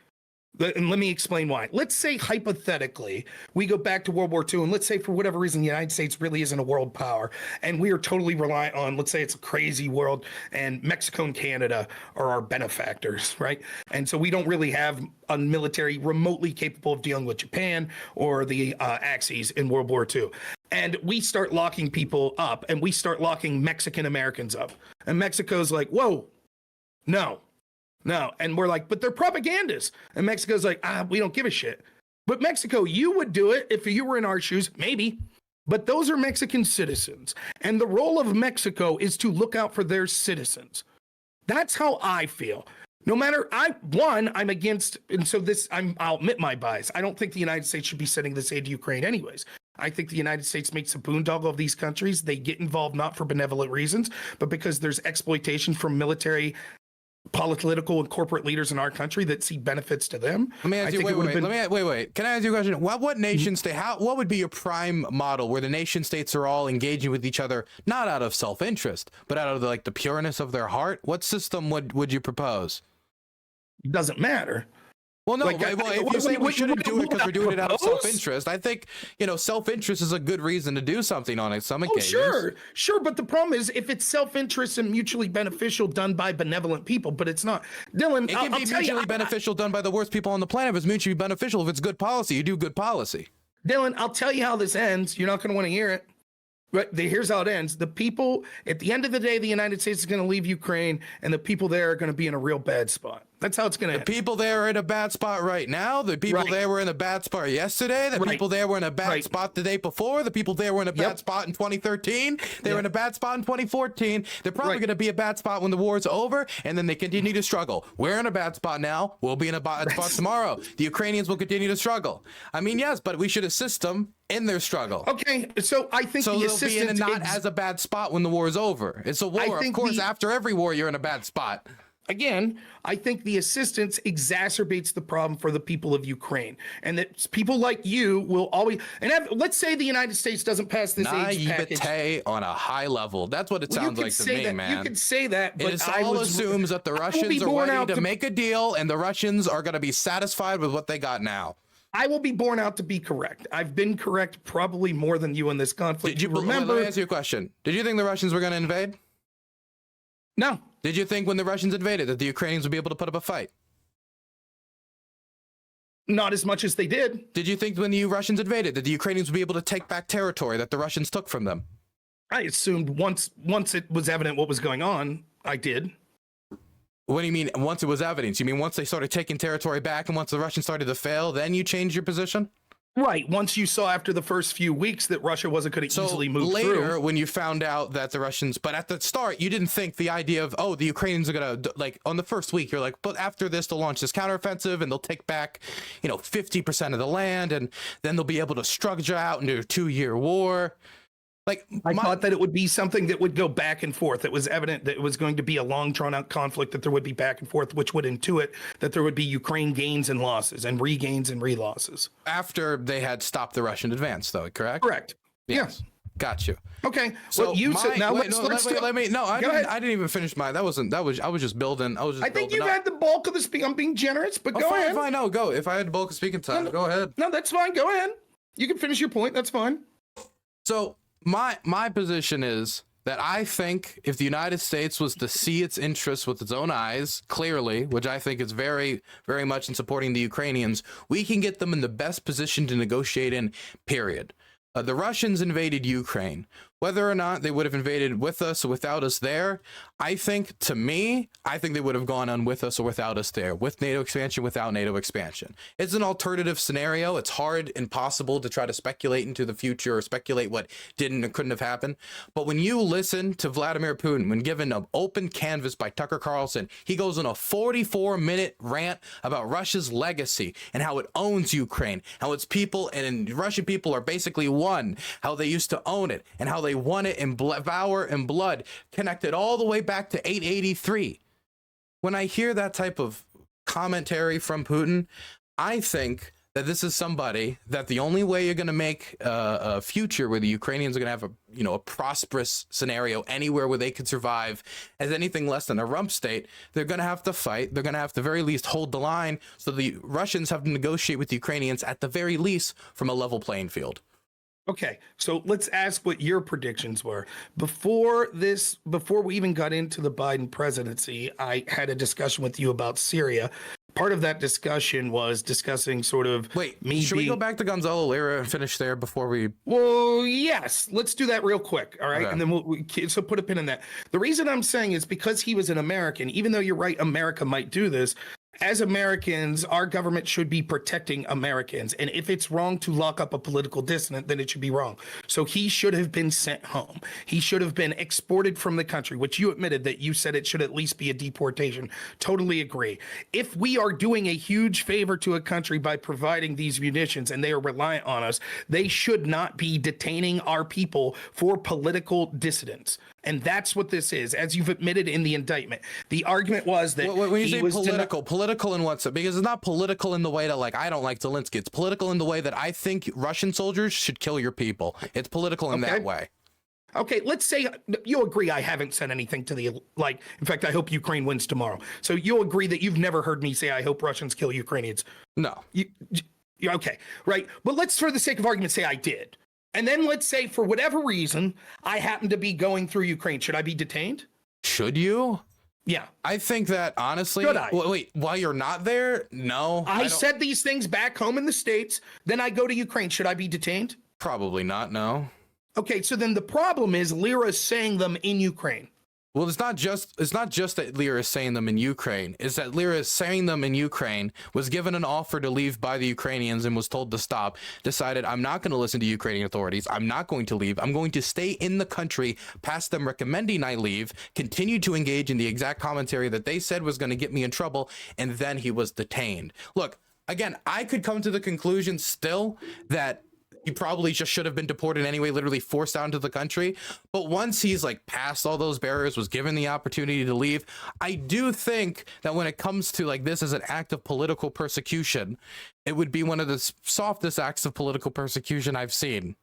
And let me explain why. Let's say hypothetically, we go back to World War II, and let's say for whatever reason, the United States really isn't a world power, and we are totally reliant on, let's say it's a crazy world, and Mexico and Canada are our benefactors, right? And so we don't really have a military remotely capable of dealing with Japan or the Axis in World War II. And we start locking people up, and we start locking Mexican Americans up. And Mexico's like, whoa, no. And we're like, but they're propagandists. And Mexico's like, we don't give a shit. But Mexico, you would do it if you were in our shoes, maybe. But those are Mexican citizens. And the role of Mexico is to look out for their citizens. That's how I feel. No matter, I'm against, and so I'll admit my bias. I don't think the United States should be sending this aid to Ukraine anyways. I think the United States makes a boondoggle of these countries. They get involved not for benevolent reasons, but because there's exploitation from military, political, and corporate leaders in our country that see benefits to them. Let me ask you, wait. Can I ask you a question? What nation state, what would be your prime model where the nation states are all engaging with each other, not out of self-interest, but out of the pureness of their heart? What system would you propose? It doesn't matter. Well, no. If you say we shouldn't do it because we're doing it out of self-interest, I think self-interest is a good reason to do something on some occasions. Sure. But the problem is, if it's self-interest and mutually beneficial done by benevolent people, but it's not. Dylan, it can be mutually beneficial done by the worst people on the planet. If it's mutually beneficial, if it's good policy, you do good policy. Dylan, I'll tell you how this ends. You're not going to want to hear it. But here's how it ends. The people, at the end of the day, the United States is going to leave Ukraine, and the people there are going to be in a real bad spot. That's how it's going to end. The people there are in a bad spot right now. The people there were in a bad spot yesterday. The people there were in a bad spot the day before. The people there were in a bad spot in 2013. They were in a bad spot in 2014. They're probably going to be a bad spot when the war's over, and then they continue to struggle. We're in a bad spot now. We'll be in a bad spot tomorrow. The Ukrainians will continue to struggle. I mean, yes, but we should assist them in their struggle. Okay, so I think the assistance they'll be in not as a bad spot when the war is over. It's a war. Of course, after every war, you're in a bad spot. Again, I think the assistance exacerbates the problem for the people of Ukraine, and that people like you will always. And let's say the United States doesn't pass this aid package on a high level. That's what it sounds like to me, man. You can say that, but it all assumes that the Russians are ready to make a deal, and the Russians are going to be satisfied with what they got now. I will be borne out to be correct. I've been correct probably more than you in this conflict. Did you remember? Let me ask you a question. Did you think the Russians were going to invade? No. Did you think when the Russians invaded that the Ukrainians would be able to put up a fight? Not as much as they did. Did you think when the Russians invaded that the Ukrainians would be able to take back territory that the Russians took from them? I assumed once it was evident what was going on, I did. What do you mean once it was evident? You mean once they started taking territory back and once the Russians started to fail, then you changed your position? Right. Once you saw after the first few weeks that Russia wasn't going to easily move through. Later, when you found out that the Russians, but at the start, you didn't think the idea of, the Ukrainians are going to, on the first week, you're like, but after this, they'll launch this counteroffensive and they'll take back, 50% of the land, and then they'll be able to structure out into a 2-year war. I thought that it would be something that would go back and forth. It was evident that it was going to be a long, drawn-out conflict, that there would be back and forth, which would intuit that there would be Ukraine gains and losses and regains and relosses. After they had stopped the Russian advance, though, correct? Correct. Yes. Got you. Okay. So well, you said now. let me. No, I didn't even finish my. That wasn't. That was. I was just building. I think you've had the bulk of the speak. I'm being generous, but go ahead. Fine. No, go. If I had the bulk of speaking time, go ahead. No, that's fine. Go ahead. You can finish your point. That's fine. So my position is that I think if the United States was to see its interests with its own eyes clearly, which I think is very, very much in supporting the Ukrainians, we can get them in the best position to negotiate in, period. The Russians invaded Ukraine. Whether or not they would have invaded with us or without us there, I think they would have gone on with us or without us there, with NATO expansion, without NATO expansion. It's an alternative scenario. It's hard, impossible to try to speculate into the future or speculate what didn't or couldn't have happened. But when you listen to Vladimir Putin, when given an open canvas by Tucker Carlson, he goes on a 44-minute rant about Russia's legacy and how it owns Ukraine, how its people and Russian people are basically one, how they used to own it, and how they won it in valor and blood, connected all the way back to 883. When I hear that type of commentary from Putin, I think that this is somebody that the only way you're going to make a future where the Ukrainians are going to have a prosperous scenario anywhere where they could survive as anything less than a rump state, they're going to have to fight. They're going to have to very least hold the line. So the Russians have to negotiate with the Ukrainians at the very least from a level playing field. Okay, so let's ask what your predictions were. Before we even got into the Biden presidency, I had a discussion with you about Syria. Part of that discussion was discussing sort of... Should we go back to Gonzalo Lira and finish there before we... Well, yes, let's do that real quick, all right? Okay. And then so put a pin in that. The reason I'm saying is because he was an American, even though you're right, America might do this, as Americans, our government should be protecting Americans. And if it's wrong to lock up a political dissident, then it should be wrong. So he should have been sent home. He should have been exported from the country, which you admitted that you said it should at least be a deportation. Totally agree. If we are doing a huge favor to a country by providing these munitions and they are reliant on us, they should not be detaining our people for political dissidents. And that's what this is, as you've admitted in the indictment. The argument was that when you say political in what sense? Because it's not political in the way that, like, I don't like Zelensky. It's political in the way that I think Russian soldiers should kill your people. It's political in that way. Okay, let's say you agree I haven't said anything to the, like, in fact, I hope Ukraine wins tomorrow. So you'll agree that you've never heard me say I hope Russians kill Ukrainians. No. Okay, right. But let's, for the sake of argument, say I did. And then let's say for whatever reason, I happen to be going through Ukraine. Should I be detained? Should you? Yeah. I think that, honestly, Should I? Wait, while you're not there? No. I said these things back home in the States. Then I go to Ukraine. Should I be detained? Probably not, no. Okay, so then the problem is Lira is saying them in Ukraine. Well, it's not just that Lira is saying them in Ukraine. It's that Lira is saying them in Ukraine, was given an offer to leave by the Ukrainians and was told to stop, decided I'm not going to listen to Ukrainian authorities. I'm not going to leave. I'm going to stay in the country past them recommending I leave, continue to engage in the exact commentary that they said was going to get me in trouble, and then he was detained. Look, again, I could come to the conclusion still that he probably just should have been deported anyway, literally forced out into the country. But once he's like passed all those barriers, was given the opportunity to leave, I do think that when it comes to like this as an act of political persecution, it would be one of the softest acts of political persecution I've seen.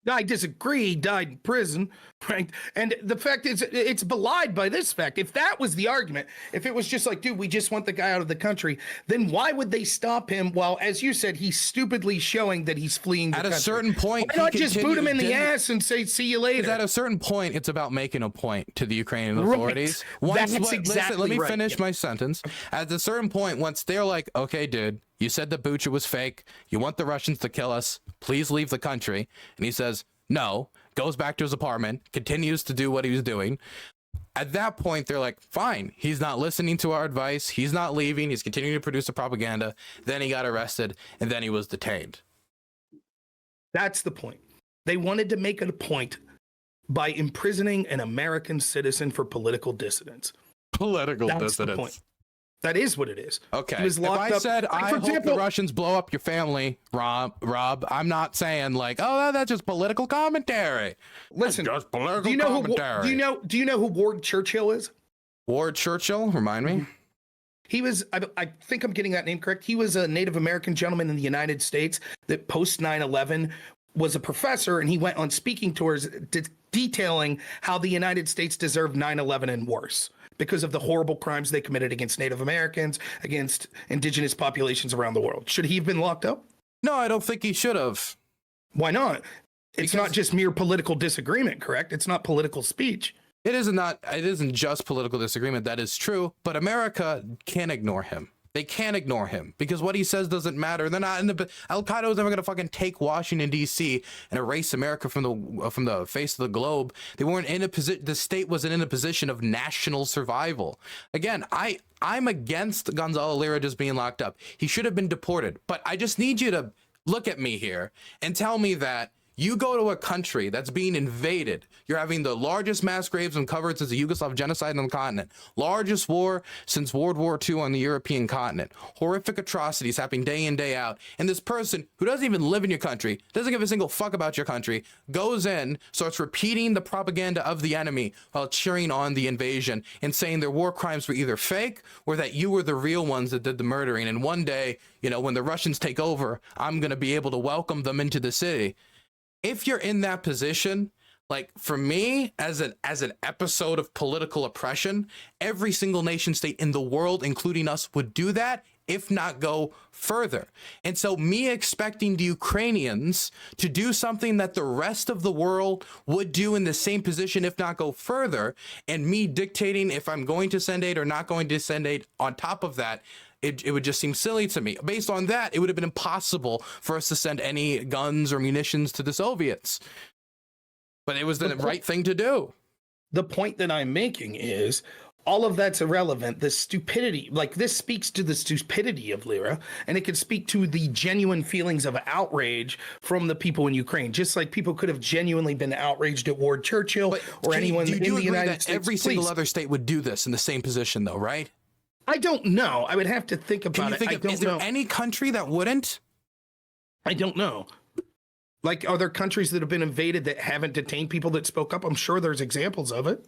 I disagree. He died in prison, right? And the fact is, it's belied by this fact. If that was the argument, if it was just like, dude, we just want the guy out of the country, then why would they stop him while, as you said, he's stupidly showing that he's fleeing the country? At a certain point, why not just boot him in the ass and say, see you later? At a certain point, it's about making a point to the Ukrainian authorities. Right. That's exactly let me right. finish my sentence. At a certain point, once they're like, okay, dude, you said that Bucha was fake. You want the Russians to kill us. Please leave the country. And he says, no, goes back to his apartment, continues to do what he was doing. At that point, they're like, fine, he's not listening to our advice. He's not leaving. He's continuing to produce the propaganda. Then he got arrested and then he was detained. That's the point. They wanted to make it a point by imprisoning an American citizen for political dissidents. Political That's dissidents. The point. That is what it is. Okay. He was locked if I up. said, I for hope example, the Russians blow up your family, Rob, I'm not saying like, oh, that's just political commentary. Listen, that's just political do you know commentary. do you know who Ward Churchill is? Ward Churchill, remind me. He was, I think I'm getting that name correct. He was a Native American gentleman in the United States that post 9/11 was a professor, and he went on speaking tours detailing how the United States deserved 9/11 and worse because of the horrible crimes they committed against Native Americans, against indigenous populations around the world. Should he have been locked up? No, I don't think he should have. Why not? It's Because not just mere political disagreement, correct? It's not political speech. it isn't just political disagreement. That is true. But America can't ignore him. They can't ignore him because what he says doesn't matter. They're not in the Al Qaeda was never going to fucking take Washington D.C. and erase America from the face of the globe. They weren't in a position. The state wasn't in a position of national survival. Again, I'm against Gonzalo Lira just being locked up. He should have been deported. But I just need you to look at me here and tell me that you go to a country that's being invaded. You're having the largest mass graves uncovered since the Yugoslav genocide on the continent. Largest war since World War II on the European continent. Horrific atrocities happening day in, day out. And this person who doesn't even live in your country, doesn't give a single fuck about your country, goes in, starts repeating the propaganda of the enemy while cheering on the invasion and saying their war crimes were either fake or that you were the real ones that did the murdering. And one day, you know, when the Russians take over, I'm going to be able to welcome them into the city. If you're in that position, like for me, as an episode of political oppression, every single nation state in the world, including us, would do that, if not go further. And so me expecting the Ukrainians to do something that the rest of the world would do in the same position, if not go further, and me dictating if I'm going to send aid or not going to send aid on top of that, it would just seem silly to me. Based on that, it would have been impossible for us to send any guns or munitions to the Soviets. But it was the right thing to do. The point that I'm making is all of that's irrelevant. The stupidity, like this speaks to the stupidity of Lira, and it could speak to the genuine feelings of outrage from the people in Ukraine. Just like people could have genuinely been outraged at Ward Churchill or anyone in the United States. Every single other state would do this in the same position, though, right? I don't know. I would have to think about it. Is there any country that wouldn't? I don't know. Like, are there countries that have been invaded that haven't detained people that spoke up? I'm sure there's examples of it.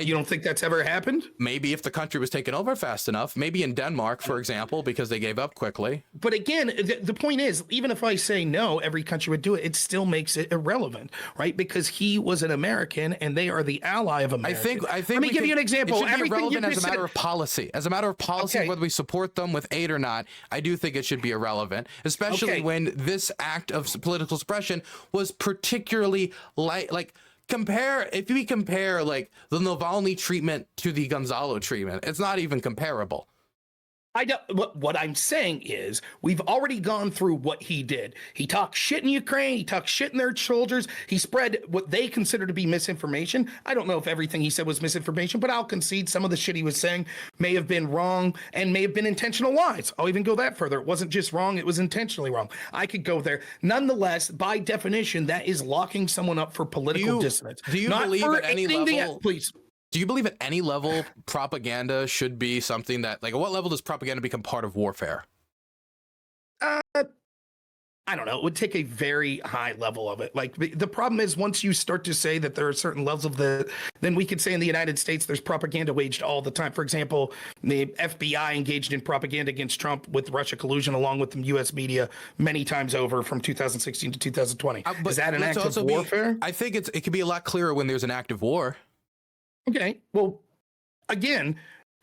You don't think that's ever happened? Maybe if the country was taken over fast enough. Maybe in Denmark, for example, because they gave up quickly. But again, the point is, even if I say no, every country would do it. It still makes it irrelevant, right? Because he was an American, and they are the ally of America. I think. Let me give you an example. It should be irrelevant as a matter of policy. As a matter of policy, Okay. whether we support them with aid or not, I do think it should be irrelevant, especially when this act of political suppression was particularly like. If we compare like the Navalny treatment to the Gonzalo treatment, it's not even comparable. I don't. What I'm saying is, we've already gone through what he did. He talked shit in Ukraine. He talked shit in their soldiers. He spread what they consider to be misinformation. I don't know if everything he said was misinformation, but I'll concede some of the shit he was saying may have been wrong and may have been intentional lies. I'll even go that further. It wasn't just wrong; it was intentionally wrong. I could go there. Nonetheless, by definition, that is locking someone up for political dissonance. Do you believe at any level? Please. Do you believe at any level propaganda should be something that, like, at what level does propaganda become part of warfare? I don't know. It would take a very high level of it. Like the problem is once you start to say that there are certain levels of then we could say in the United States, there's propaganda waged all the time. For example, the FBI engaged in propaganda against Trump with Russia collusion along with the U.S. media many times over from 2016 to 2020. Is that an act of warfare? I think it can be a lot clearer when there's an active war. Okay. Well, again,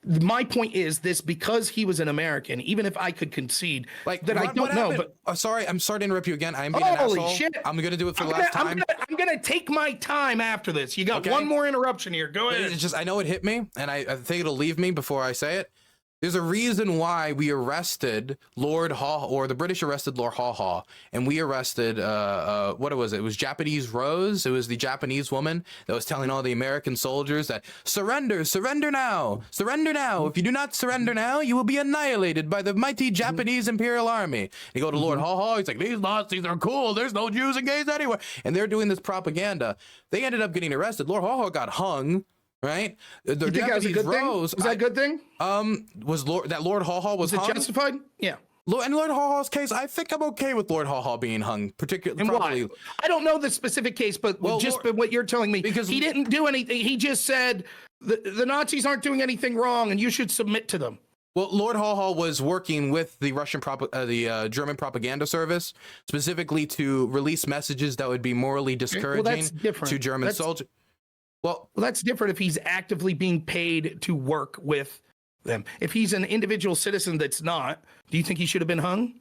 my point is this: because he was an American, even if I could concede like that, I don't know. But I'm sorry to interrupt you again. I'm being an asshole. Shit! I'm gonna do it for the last time. I'm gonna take my time after this. You got one more interruption here. Go ahead. It's just I know it hit me, and I think it'll leave me before I say it. There's a reason why we arrested Lord Haw, or the British arrested Lord Haw, and we arrested what was it? It was Japanese Rose. It was the Japanese woman that was telling all the American soldiers that surrender now. If you do not surrender now, you will be annihilated by the mighty Japanese Imperial Army. You go to Lord Haw, he's like, these Nazis are cool. There's no Jews and gays anywhere, and they're doing this propaganda. They ended up getting arrested. Lord Haw got hung. Right? The you think that was a good thing? Was that a good thing? Was Lord Haw was hung? It justified? Yeah. In Lord Haw's case, I think I'm okay with Lord Haw being hung, particularly. Why? I don't know the specific case, but what you're telling me, because he didn't do anything. He just said the Nazis aren't doing anything wrong, and you should submit to them. Well, Lord Hall was working with the German propaganda service specifically to release messages that would be morally discouraging to German soldiers. Well, that's different if he's actively being paid to work with them. If he's an individual citizen that's not, do you think he should have been hung?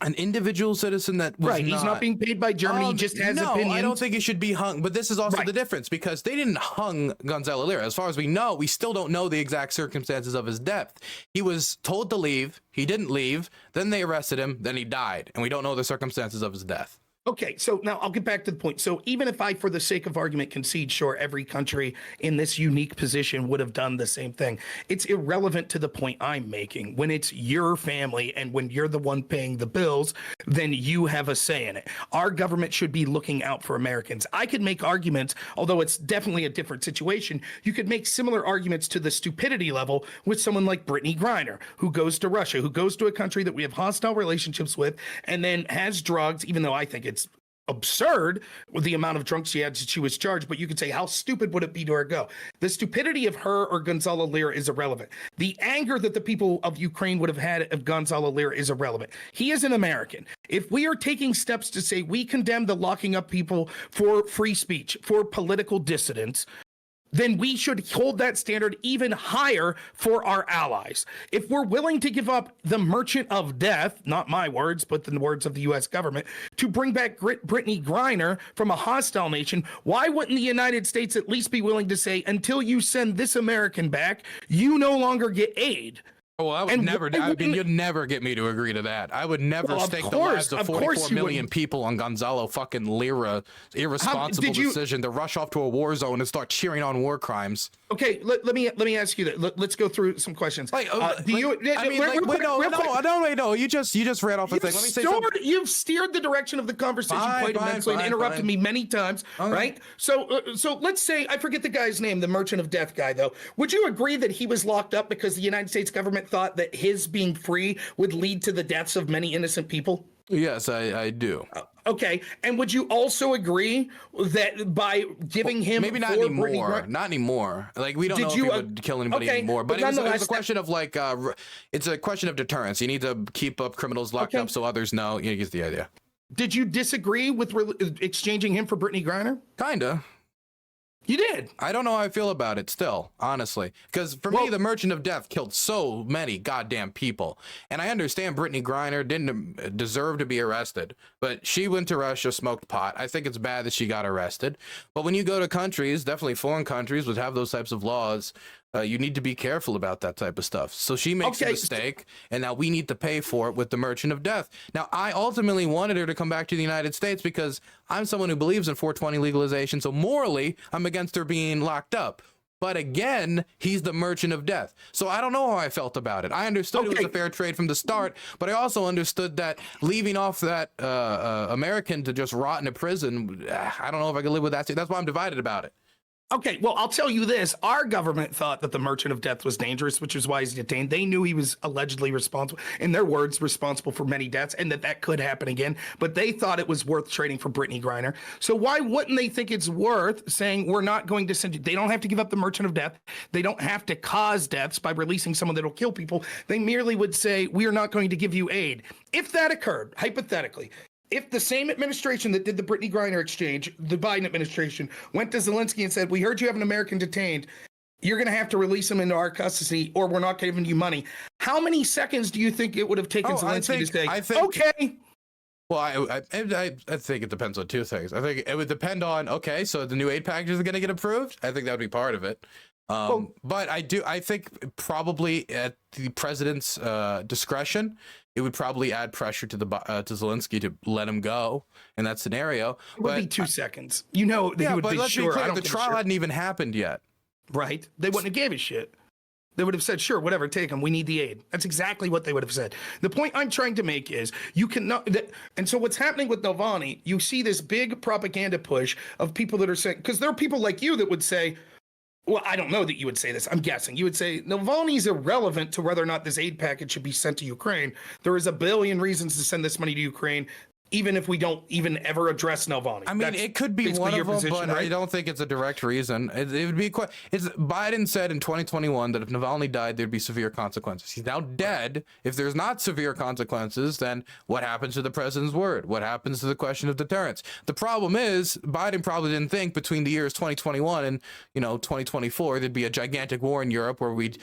An individual citizen that was he's not being paid by Germany. He just has opinions. I don't think he should be hung. But this is also the difference, because they didn't hung Gonzalo Lira. As far as we know, we still don't know the exact circumstances of his death. He was told to leave. He didn't leave. Then they arrested him. Then he died. And we don't know the circumstances of his death. Okay, so now I'll get back to the point. So even if I, for the sake of argument, concede, sure, every country in this unique position would have done the same thing, it's irrelevant to the point I'm making. When it's your family and when you're the one paying the bills, then you have a say in it. Our government should be looking out for Americans. I could make arguments, although it's definitely a different situation, you could make similar arguments to the stupidity level with someone like Brittany Griner, who goes to Russia, who goes to a country that we have hostile relationships with, and then has drugs, even though I think it's absurd with the amount of drugs she had she was charged, but you could say, how stupid would it be to her go? The stupidity of her or Gonzalo Lira is irrelevant. The anger that the people of Ukraine would have had of Gonzalo Lira is irrelevant. He is an American. If we are taking steps to say we condemn the locking up people for free speech, for political dissidents, then we should hold that standard even higher for our allies. If we're willing to give up the merchant of death, not my words, but the words of the U.S. government, to bring back Brittany Griner from a hostile nation, why wouldn't the United States at least be willing to say, until you send this American back, you no longer get aid? Oh, I would never. I mean, you'd never get me to agree to that. I would never stake the lives of 44 million people on Gonzalo fucking Lira's irresponsible decision to rush off to a war zone and start cheering on war crimes. Okay, let me ask you that. Let's go through some questions. You just ran off a thing. Let me say something. You've steered the direction of the conversation quite immensely and interrupted me many times, right? So let's say, I forget the guy's name, the Merchant of Death guy, though. Would you agree that he was locked up because the United States government thought that his being free would lead to the deaths of many innocent people? Yes, I do. Okay, and would you also agree that by giving him maybe not anymore, not anymore. Like we don't know if he would kill anybody anymore. But it was a question of like, it's a question of deterrence. You need to keep up criminals locked up so others know. You get the idea. Did you disagree with exchanging him for Brittany Griner? Kinda. You did. I don't know how I feel about it still, honestly. Because for me, the Merchant of Death killed so many goddamn people. And I understand Brittany Griner didn't deserve to be arrested. But she went to Russia, smoked pot. I think it's bad that she got arrested. But when you go to countries, definitely foreign countries, which have those types of laws, you need to be careful about that type of stuff. So she makes a mistake, and now we need to pay for it with the Merchant of Death. Now, I ultimately wanted her to come back to the United States because I'm someone who believes in 420 legalization. So morally, I'm against her being locked up. But again, he's the Merchant of Death. So I don't know how I felt about it. I understood it was a fair trade from the start, but I also understood that leaving off that American to just rot in a prison, I don't know if I could live with that. That's why I'm divided about it. Okay, well, I'll tell you this. Our government thought that the Merchant of Death was dangerous, which is why he's detained. They knew he was allegedly responsible, in their words, responsible for many deaths, and that could happen again. But they thought it was worth trading for Brittany Griner. So why wouldn't they think it's worth saying we're not going to send you? They don't have to give up the Merchant of Death. They don't have to cause deaths by releasing someone that'll kill people. They merely would say, we are not going to give you aid. If that occurred, hypothetically, if the same administration that did the Brittany Griner exchange, the Biden administration, went to Zelensky and said, we heard you have an American detained, you're going to have to release him into our custody or we're not giving you money. How many seconds do you think it would have taken Zelensky to say, okay? Well, I think it depends on two things. I think it would depend on, okay, so the new aid packages are going to get approved. I think that would be part of it. But I think probably at the president's discretion, it would probably add pressure to Zelensky to let him go in that scenario. It would be 2 seconds. You know, he would be sure. The trial hadn't even happened yet. Right. They wouldn't have gave a shit. They would have said, sure, whatever, take him. We need the aid. That's exactly what they would have said. The point I'm trying to make is you cannot. And so what's happening with Navalny, you see this big propaganda push of people that are saying, because there are people like you that would say, well, I don't know that you would say this. I'm guessing. You would say Navalny's irrelevant to whether or not this aid package should be sent to Ukraine. There is a billion reasons to send this money to Ukraine. even if we don't even ever address Navalny. I mean, it could be one of them, position, but right? I don't think it's a direct reason. It would be quite. Biden said in 2021 that if Navalny died, there'd be severe consequences. He's now dead. If there's not severe consequences, then what happens to the president's word? What happens to the question of deterrence? The problem is Biden probably didn't think between the years 2021 and 2024 there'd be a gigantic war in Europe where we'd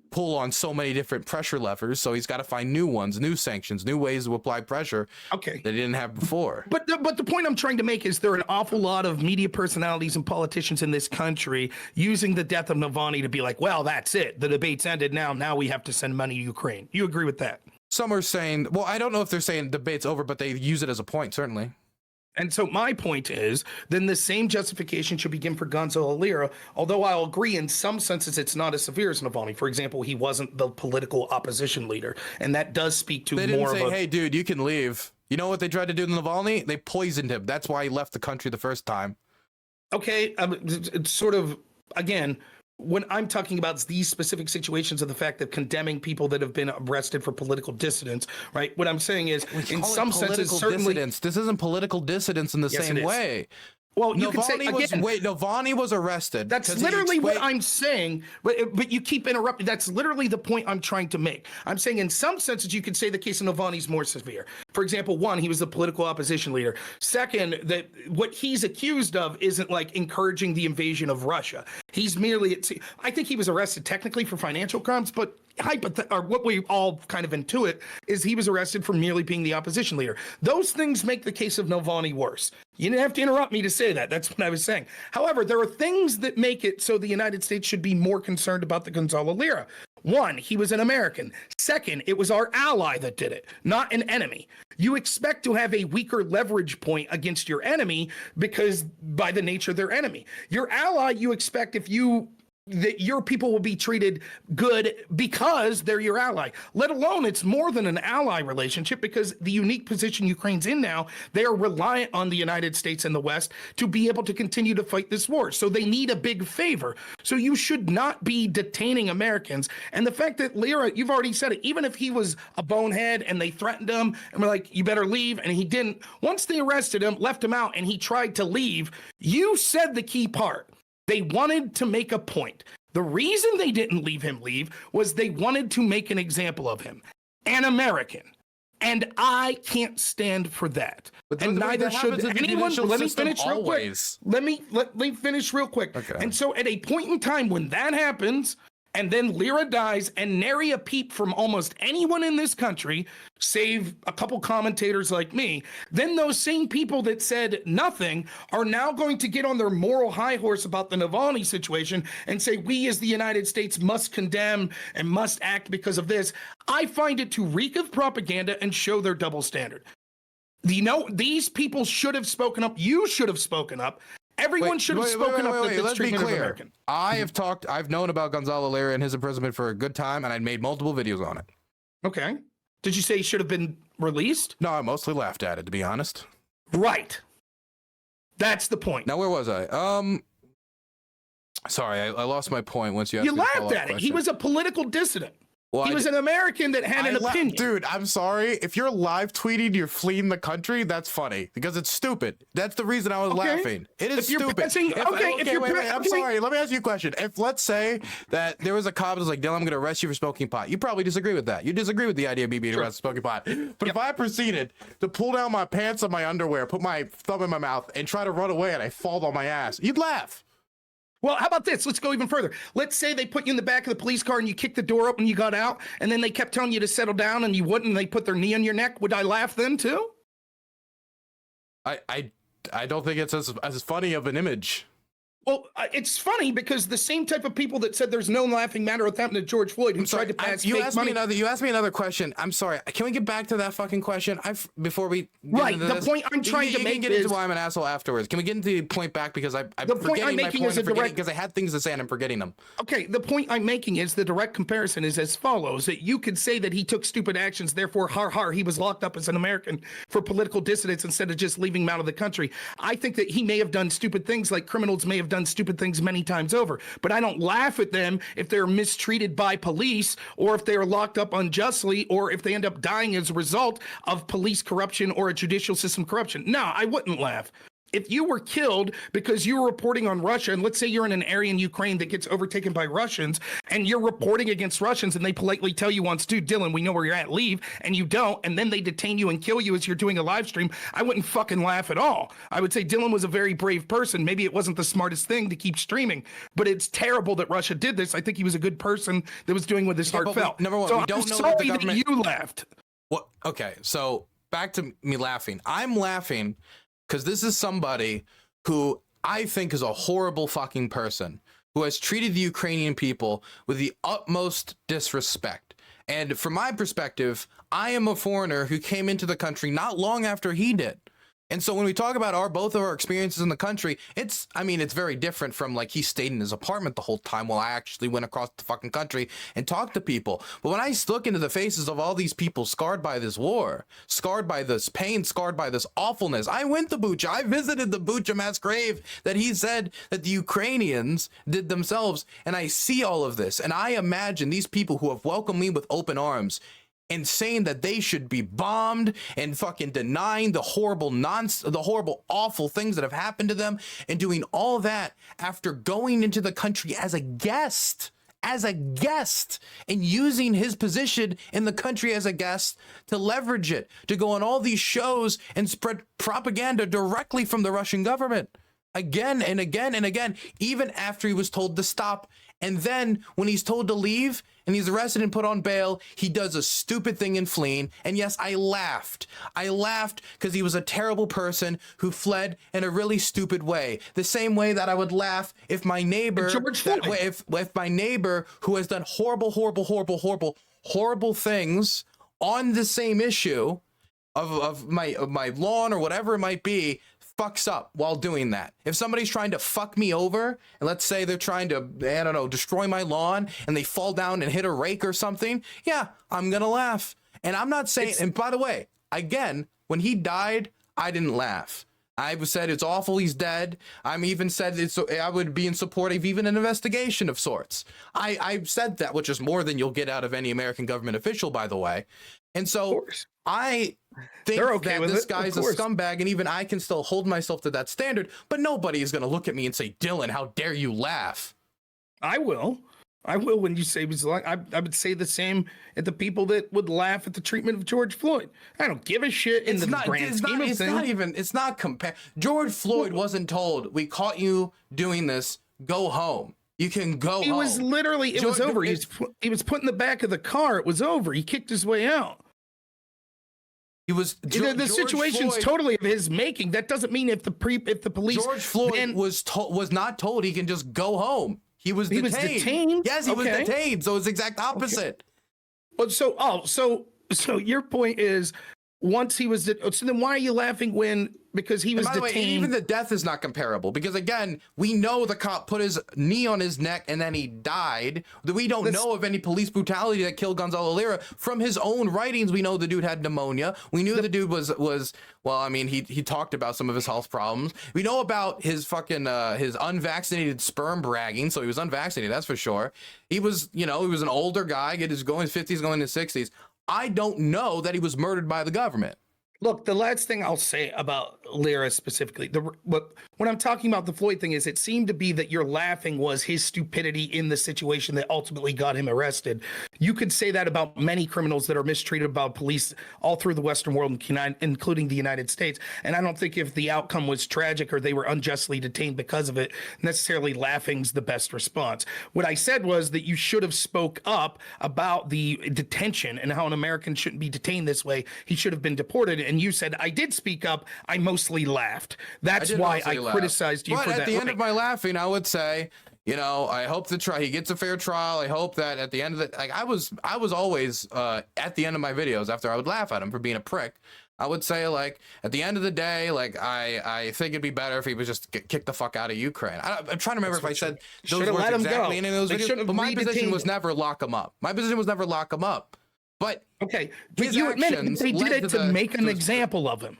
pull on so many different pressure levers, so he's got to find new ones, new sanctions, new ways to apply pressure that he didn't have before. But the point I'm trying to make is there are an awful lot of media personalities and politicians in this country using the death of Navalny to be like, well, that's it. The debate's ended now we have to send money to Ukraine. You agree with that? Some are saying, well, I don't know if they're saying debate's over, but they use it as a point, certainly. And so my point is, then the same justification should be given for Gonzalo Lira, although I'll agree in some senses it's not as severe as Navalny. For example, he wasn't the political opposition leader, and that does speak to they more didn't say, of a... hey, dude, you can leave. You know what they tried to do to Navalny? They poisoned him. That's why he left the country the first time. Okay, it's sort of, again, when I'm talking about these specific situations of the fact of condemning people that have been arrested for political dissidence, right? What I'm saying is, in some senses, certainly... Dissidence. This isn't political dissidence in the same way. Well, you can say again, Navalny was arrested. That's literally what I'm saying, but you keep interrupting. That's literally the point I'm trying to make. I'm saying in some senses you could say the case of Navalny is more severe. For example, one, he was the political opposition leader. Second, that what he's accused of isn't like encouraging the invasion of Russia. He's merely, I think he was arrested technically for financial crimes, but what we all kind of intuit is he was arrested for merely being the opposition leader. Those things make the case of Navalny worse. You didn't have to interrupt me to say that. That's what I was saying. However, there are things that make it so the United States should be more concerned about the Gonzalo Lira. One, he was an American. Second, it was our ally that did it, not an enemy. You expect to have a weaker leverage point against your enemy because by the nature of their enemy. Your ally, you expect that your people will be treated good because they're your ally, let alone it's more than an ally relationship because the unique position Ukraine's in now, they are reliant on the United States and the West to be able to continue to fight this war. So they need a big favor. So you should not be detaining Americans. And the fact that Lira, you've already said it, even if he was a bonehead and they threatened him and were like, you better leave, and he didn't, once they arrested him, left him out, and he tried to leave, you said the key part. They wanted to make a point. The reason they didn't leave was they wanted to make an example of him, an American. And I can't stand for that. And neither should anyone. Let me finish real quick. Let me finish real quick. Okay. And so at a point in time when that happens, and then Lira dies, and nary a peep from almost anyone in this country, save a couple commentators like me, then those same people that said nothing are now going to get on their moral high horse about the Navalny situation and say we as the United States must condemn and must act because of this. I find it to reek of propaganda and show their double standard. These people should have spoken up. You should have spoken up. Everyone should have spoken up. Let's be clear. I've known about Gonzalo Lira and his imprisonment for a good time, and I made multiple videos on it. Okay. Did you say he should have been released? No, I mostly laughed at it, to be honest. Right. That's the point. Now, where was I? Sorry, I lost my point once you asked me. You laughed at it. He was a political dissident. Well, he was an American that had an opinion. Dude, I'm sorry. If you're live tweeting, you're fleeing the country, that's funny because it's stupid. That's the reason I was laughing. It is stupid. I'm sorry. Let me ask you a question. If let's say that there was a cop that was like, Dylan, I'm going to arrest you for smoking pot. You probably disagree with that. You disagree with the idea of me being arrested for smoking pot. But if I proceeded to pull down my pants on my underwear, put my thumb in my mouth, and try to run away and I fall on my ass, you'd laugh. Well, how about this? Let's go even further. Let's say they put you in the back of the police car and you kicked the door open and you got out, and then they kept telling you to settle down and you wouldn't, and they put their knee on your neck. Would I laugh then too? I don't think it's as funny of an image. Well, it's funny because the same type of people that said there's no laughing matter what happened to George Floyd who tried to pass fake money. You asked me another question. I'm sorry. Can we get back to that fucking question? Before we get into this, the point I'm trying to make is... get into why I'm an asshole afterwards. Can we get into the point back because I'm forgetting my point because I had things to say and I'm forgetting them. Okay, the point I'm making is the direct comparison is as follows: that you could say that he took stupid actions, therefore he was locked up as an American for political dissidence instead of just leaving him out of the country. I think that he may have done stupid things like criminals may have done stupid things many times over. But I don't laugh at them if they're mistreated by police, or if they're locked up unjustly, or if they end up dying as a result of police corruption or a judicial system corruption. No, I wouldn't laugh. If you were killed because you were reporting on Russia, and let's say you're in an area in Ukraine that gets overtaken by Russians, and you're reporting against Russians, and they politely tell you once, dude, Dylan, we know where you're at, leave, and you don't, and then they detain you and kill you as you're doing a live stream, I wouldn't fucking laugh at all. I would say Dylan was a very brave person. Maybe it wasn't the smartest thing to keep streaming, but it's terrible that Russia did this. I think he was a good person that was doing what his heart felt. Number one, so we don't know sorry that the government... that you laughed. What? Okay, so back to me laughing. I'm laughing because this is somebody who I think is a horrible fucking person, who has treated the Ukrainian people with the utmost disrespect. And from my perspective, I am a foreigner who came into the country not long after he did. And so when we talk about both of our experiences in the country, it's very different from like he stayed in his apartment the whole time while I actually went across the fucking country and talked to people. But when I look into the faces of all these people scarred by this war, scarred by this pain, scarred by this awfulness, I went to Bucha. I visited the Bucha mass grave that he said that the Ukrainians did themselves. And I see all of this. And I imagine these people who have welcomed me with open arms and saying that they should be bombed and fucking denying the horrible awful things that have happened to them, and doing all that after going into the country as a guest, and using his position in the country as a guest to leverage it, to go on all these shows and spread propaganda directly from the Russian government again and again and again, even after he was told to stop. And then when he's told to leave and he's arrested and put on bail, he does a stupid thing in fleeing. And yes, I laughed because he was a terrible person who fled in a really stupid way. The same way that I would laugh if my neighbor, if my neighbor who has done horrible things on the same issue of my lawn or whatever it might be, fucks up while doing that. If somebody's trying to fuck me over, and let's say they're trying to, I don't know, destroy my lawn, and they fall down and hit a rake or something, yeah, I'm gonna laugh. And I'm not saying, and by the way, again, when he died, I didn't laugh. I said it's awful he's dead. I'm even said I would be in support of even an investigation of sorts. I've said that, which is more than you'll get out of any American government official, by the way. And so I think that this guy's a scumbag, and even I can still hold myself to that standard, but nobody is going to look at me and say, Dylan, how dare you laugh? I will when you say he's like, I would say the same at the people that would laugh at the treatment of George Floyd. I don't give a shit in the grand scheme of things. It's not compare. George Floyd wasn't told, we caught you doing this, go home. You can go home. He was literally, it was over. He was put in the back of the car. It was over. He kicked his way out. He was the situation's totally of his making. That doesn't mean if the police George Floyd was not told he can just go home. He was detained. Yes, he was detained. So it's the exact opposite. Well, so your point is, once he was, so then why are you laughing because he was detained? By the way, even the death is not comparable, because again, we know the cop put his knee on his neck and then he died. We don't know of any police brutality that killed Gonzalo Lira. From his own writings, we know the dude had pneumonia. We knew the dude was well, I mean, he talked about some of his health problems. We know about his fucking his unvaccinated sperm bragging, so he was unvaccinated, that's for sure. He was an older guy, going his 50s, going to 60s. I don't know that he was murdered by the government. Look, the last thing I'll say about Lira specifically, when I'm talking about the Floyd thing, is it seemed to be that your laughing was his stupidity in the situation that ultimately got him arrested. You could say that about many criminals that are mistreated by police all through the Western world, including the United States. And I don't think if the outcome was tragic or they were unjustly detained because of it, necessarily laughing's the best response. What I said was that you should have spoke up about the detention and how an American shouldn't be detained this way. He should have been deported. And you said, I did speak up. I mostly laughed. That's why I criticized you for that. But at the end of my laughing, I would say, I hope he gets a fair trial. I hope that at the end of I was always at the end of my videos, after I would laugh at him for being a prick, I would say, at the end of the day, I think it'd be better if he was just kicked the fuck out of Ukraine. I'm trying to remember if I said those words exactly in any of those videos, but my position was never lock him up. But okay, but you admit they did it to make an example of him.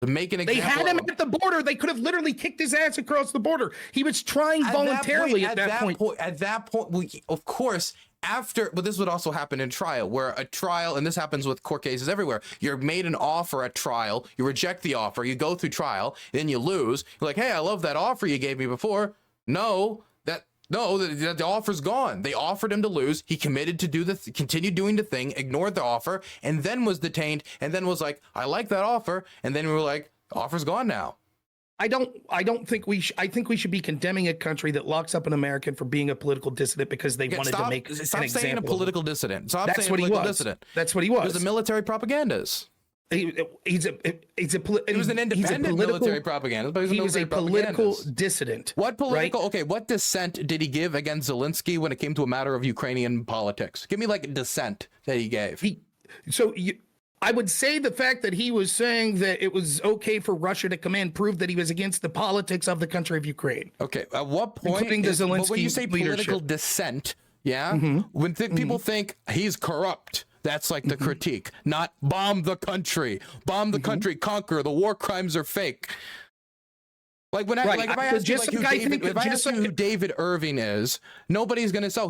To make an They example had him of at the border. They could have literally kicked his ass across the border. He was trying voluntarily at that point. At that point, of course, but this would also happen in trial, where a trial, and this happens with court cases everywhere. You're made an offer at trial, you reject the offer, you go through trial, then you lose. You're like, hey, I love that offer you gave me before. No, the offer's gone. They offered him to lose. He committed to continue doing the thing, ignored the offer, and then was detained, and then was like, I like that offer, and then we were like, the offer's gone now. I don't think I think we should be condemning a country that locks up an American for being a political dissident because they wanted to make an example. Stop saying a political dissident. That's what he was. Dissident. That's what he was. He was a military propagandist. He was an independent military propagandist, but he was a political dissident. What political? Right? Okay, what dissent did he give against Zelensky when it came to a matter of Ukrainian politics? Give me like a dissent that he gave. I would say the fact that he was saying that it was okay for Russia to come in proved that he was against the politics of the country of Ukraine. Okay, at what point? Including the Zelensky when you say political leadership. dissent, yeah, when people think he's corrupt. That's like the critique, not bomb the country, conquer, the war crimes are fake. Like when if I ask you like who David Irving is, nobody's gonna say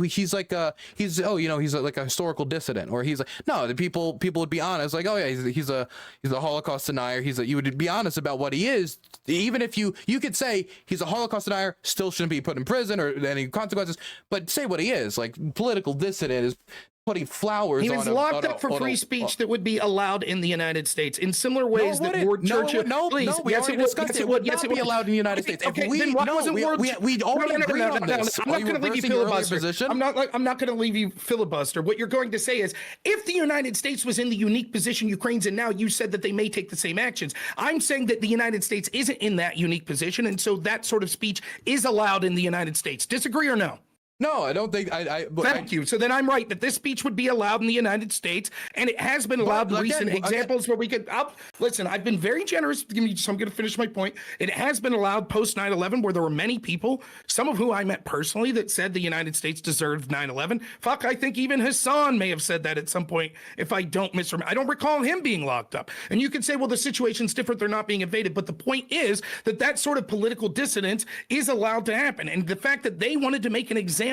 he's like a historical dissident, or he's like, no, the people would be honest, like, oh yeah, he's a Holocaust denier. You would be honest about what he is, even if you could say he's a Holocaust denier, still shouldn't be put in prison or any consequences, but say what he is. Like political dissident is putting flowers. He was locked up for free speech that would be allowed in the United States in similar ways that Ward Churchill. We already discussed it. Would not be allowed in the United States. Okay, then why wasn't Ward? We already agreed on this. I'm not going to leave you filibuster. I'm not going to leave you filibuster. What you're going to say is, if the United States was in the unique position Ukraine's in now, you said that they may take the same actions. I'm saying that the United States isn't in that unique position, and so that sort of speech is allowed in the United States. Disagree or no? No, I don't think Thank you. So then I'm right that this speech would be allowed in the United States, and it has been allowed in recent examples where we could. Listen, I've been very generous. So I'm going to finish my point. It has been allowed post 9/11, where there were many people, some of who I met personally, that said the United States deserved 9/11. Fuck, I think even Hassan may have said that at some point. If I don't misremember, I don't recall him being locked up. And you could say, well, the situation's different; they're not being invaded. But the point is that sort of political dissonance is allowed to happen, and the fact that they wanted to make an example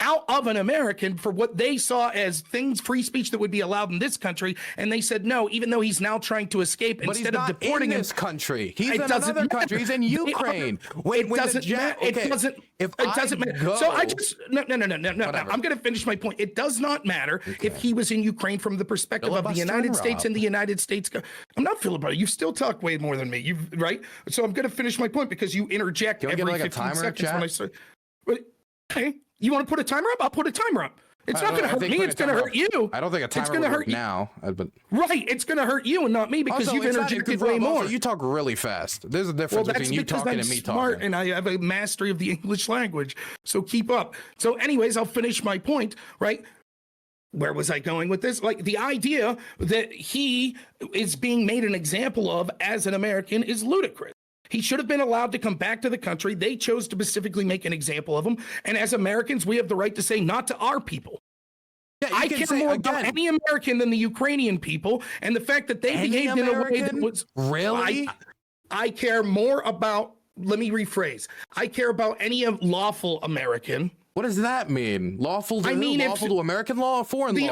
out of an American for what they saw as free speech that would be allowed in this country, and they said no, even though he's now trying to escape, but instead of deporting him. This country, he's in another country. He's in Ukraine. It doesn't matter. It doesn't matter. So I just no. I'm going to finish my point. It does not matter if he was in Ukraine from the perspective of the United States and the United States. I'm not filibustering. You still talk way more than me. Right? So I'm going to finish my point because you interject every 15 seconds when I say. Okay. You want to put a timer up? I'll put a timer up. It's not going to hurt me. It's going to hurt you. I don't think a timer would hurt now. But right. It's going to hurt you and not me because you've interjected way more. Also, you talk really fast. There's a difference between you talking and me talking. And I have a mastery of the English language. So keep up. So anyways, I'll finish my point, right? Where was I going with this? Like, the idea that he is being made an example of as an American is ludicrous. He should have been allowed to come back to the country. They chose to specifically make an example of him. And as Americans, we have the right to say not to our people. Yeah, I care more about any American than the Ukrainian people. And the fact that they behaved in a way that was... Really? I care more about... Let me rephrase. I care about any lawful American. What does that mean? Lawful to lawful to American law or foreign laws? The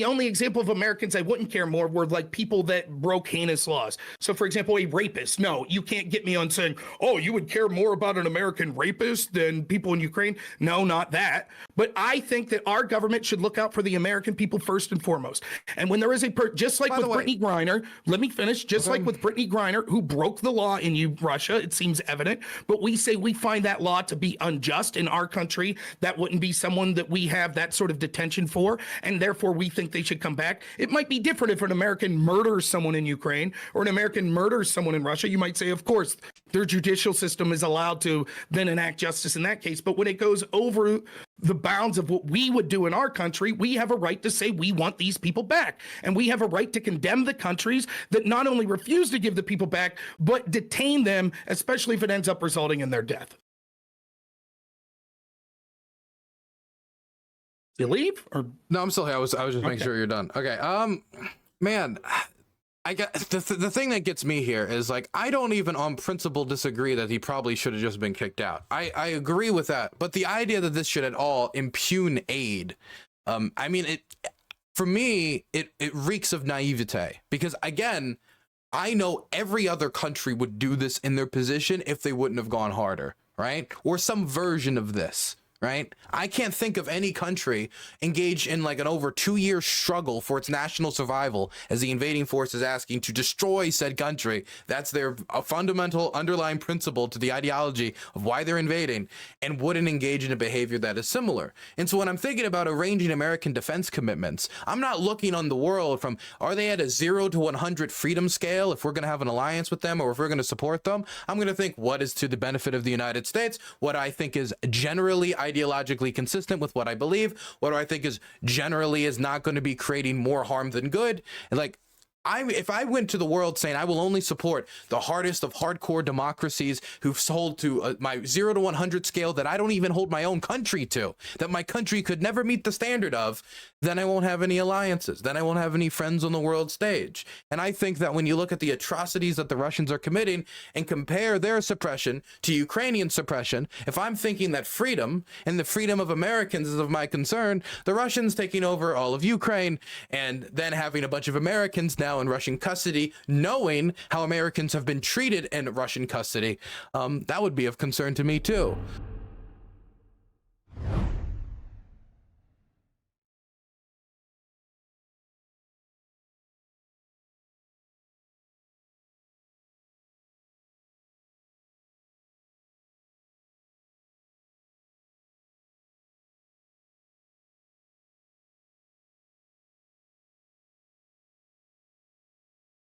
only example of Americans I wouldn't care more were like people that broke heinous laws. So for example, a rapist. No, you can't get me on saying, oh, you would care more about an American rapist than people in Ukraine. No, not that. But I think that our government should look out for the American people first and foremost. And when there is just like with Brittany Griner, let me finish, like with Brittany Griner, who broke the law in Russia, it seems evident, but we say we find that law to be unjust in our country. That wouldn't be someone that we have that sort of detention for, and therefore we think they should come back. It might be different if an American murders someone in Ukraine or an American murders someone in Russia. You might say, of course, their judicial system is allowed to then enact justice in that case. But when it goes over the bounds of what we would do in our country, we have a right to say we want these people back. And we have a right to condemn the countries that not only refuse to give the people back, but detain them, especially if it ends up resulting in their death. You leave or no? I'm still here. I was just making sure you're done. Okay. Man, I got the thing that gets me here is like, I don't even on principle disagree that he probably should have just been kicked out. I agree with that, but the idea that this should at all impugn aid, I mean, for me, it reeks of naivete, because again, I know every other country would do this in their position if they wouldn't have gone harder, right? Or some version of this. Right? I can't think of any country engaged in like an over 2-year struggle for its national survival as the invading force is asking to destroy said country. That's their fundamental underlying principle to the ideology of why they're invading, and wouldn't engage in a behavior that is similar. And so when I'm thinking about arranging American defense commitments, I'm not looking on the world from, are they at a 0 to 100 freedom scale if we're going to have an alliance with them or if we're going to support them? I'm going to think, what is to the benefit of the United States? What I think is generally ideologically consistent with what I believe, what I think is generally is not going to be creating more harm than good. And like, if I went to the world saying I will only support the hardest of hardcore democracies who've sold to my 0 to 100 scale that I don't even hold my own country to, that my country could never meet the standard of, then I won't have any alliances. Then I won't have any friends on the world stage. And I think that when you look at the atrocities that the Russians are committing and compare their suppression to Ukrainian suppression, if I'm thinking that freedom and the freedom of Americans is of my concern, the Russians taking over all of Ukraine and then having a bunch of Americans now in Russian custody, knowing how Americans have been treated in Russian custody, that would be of concern to me too.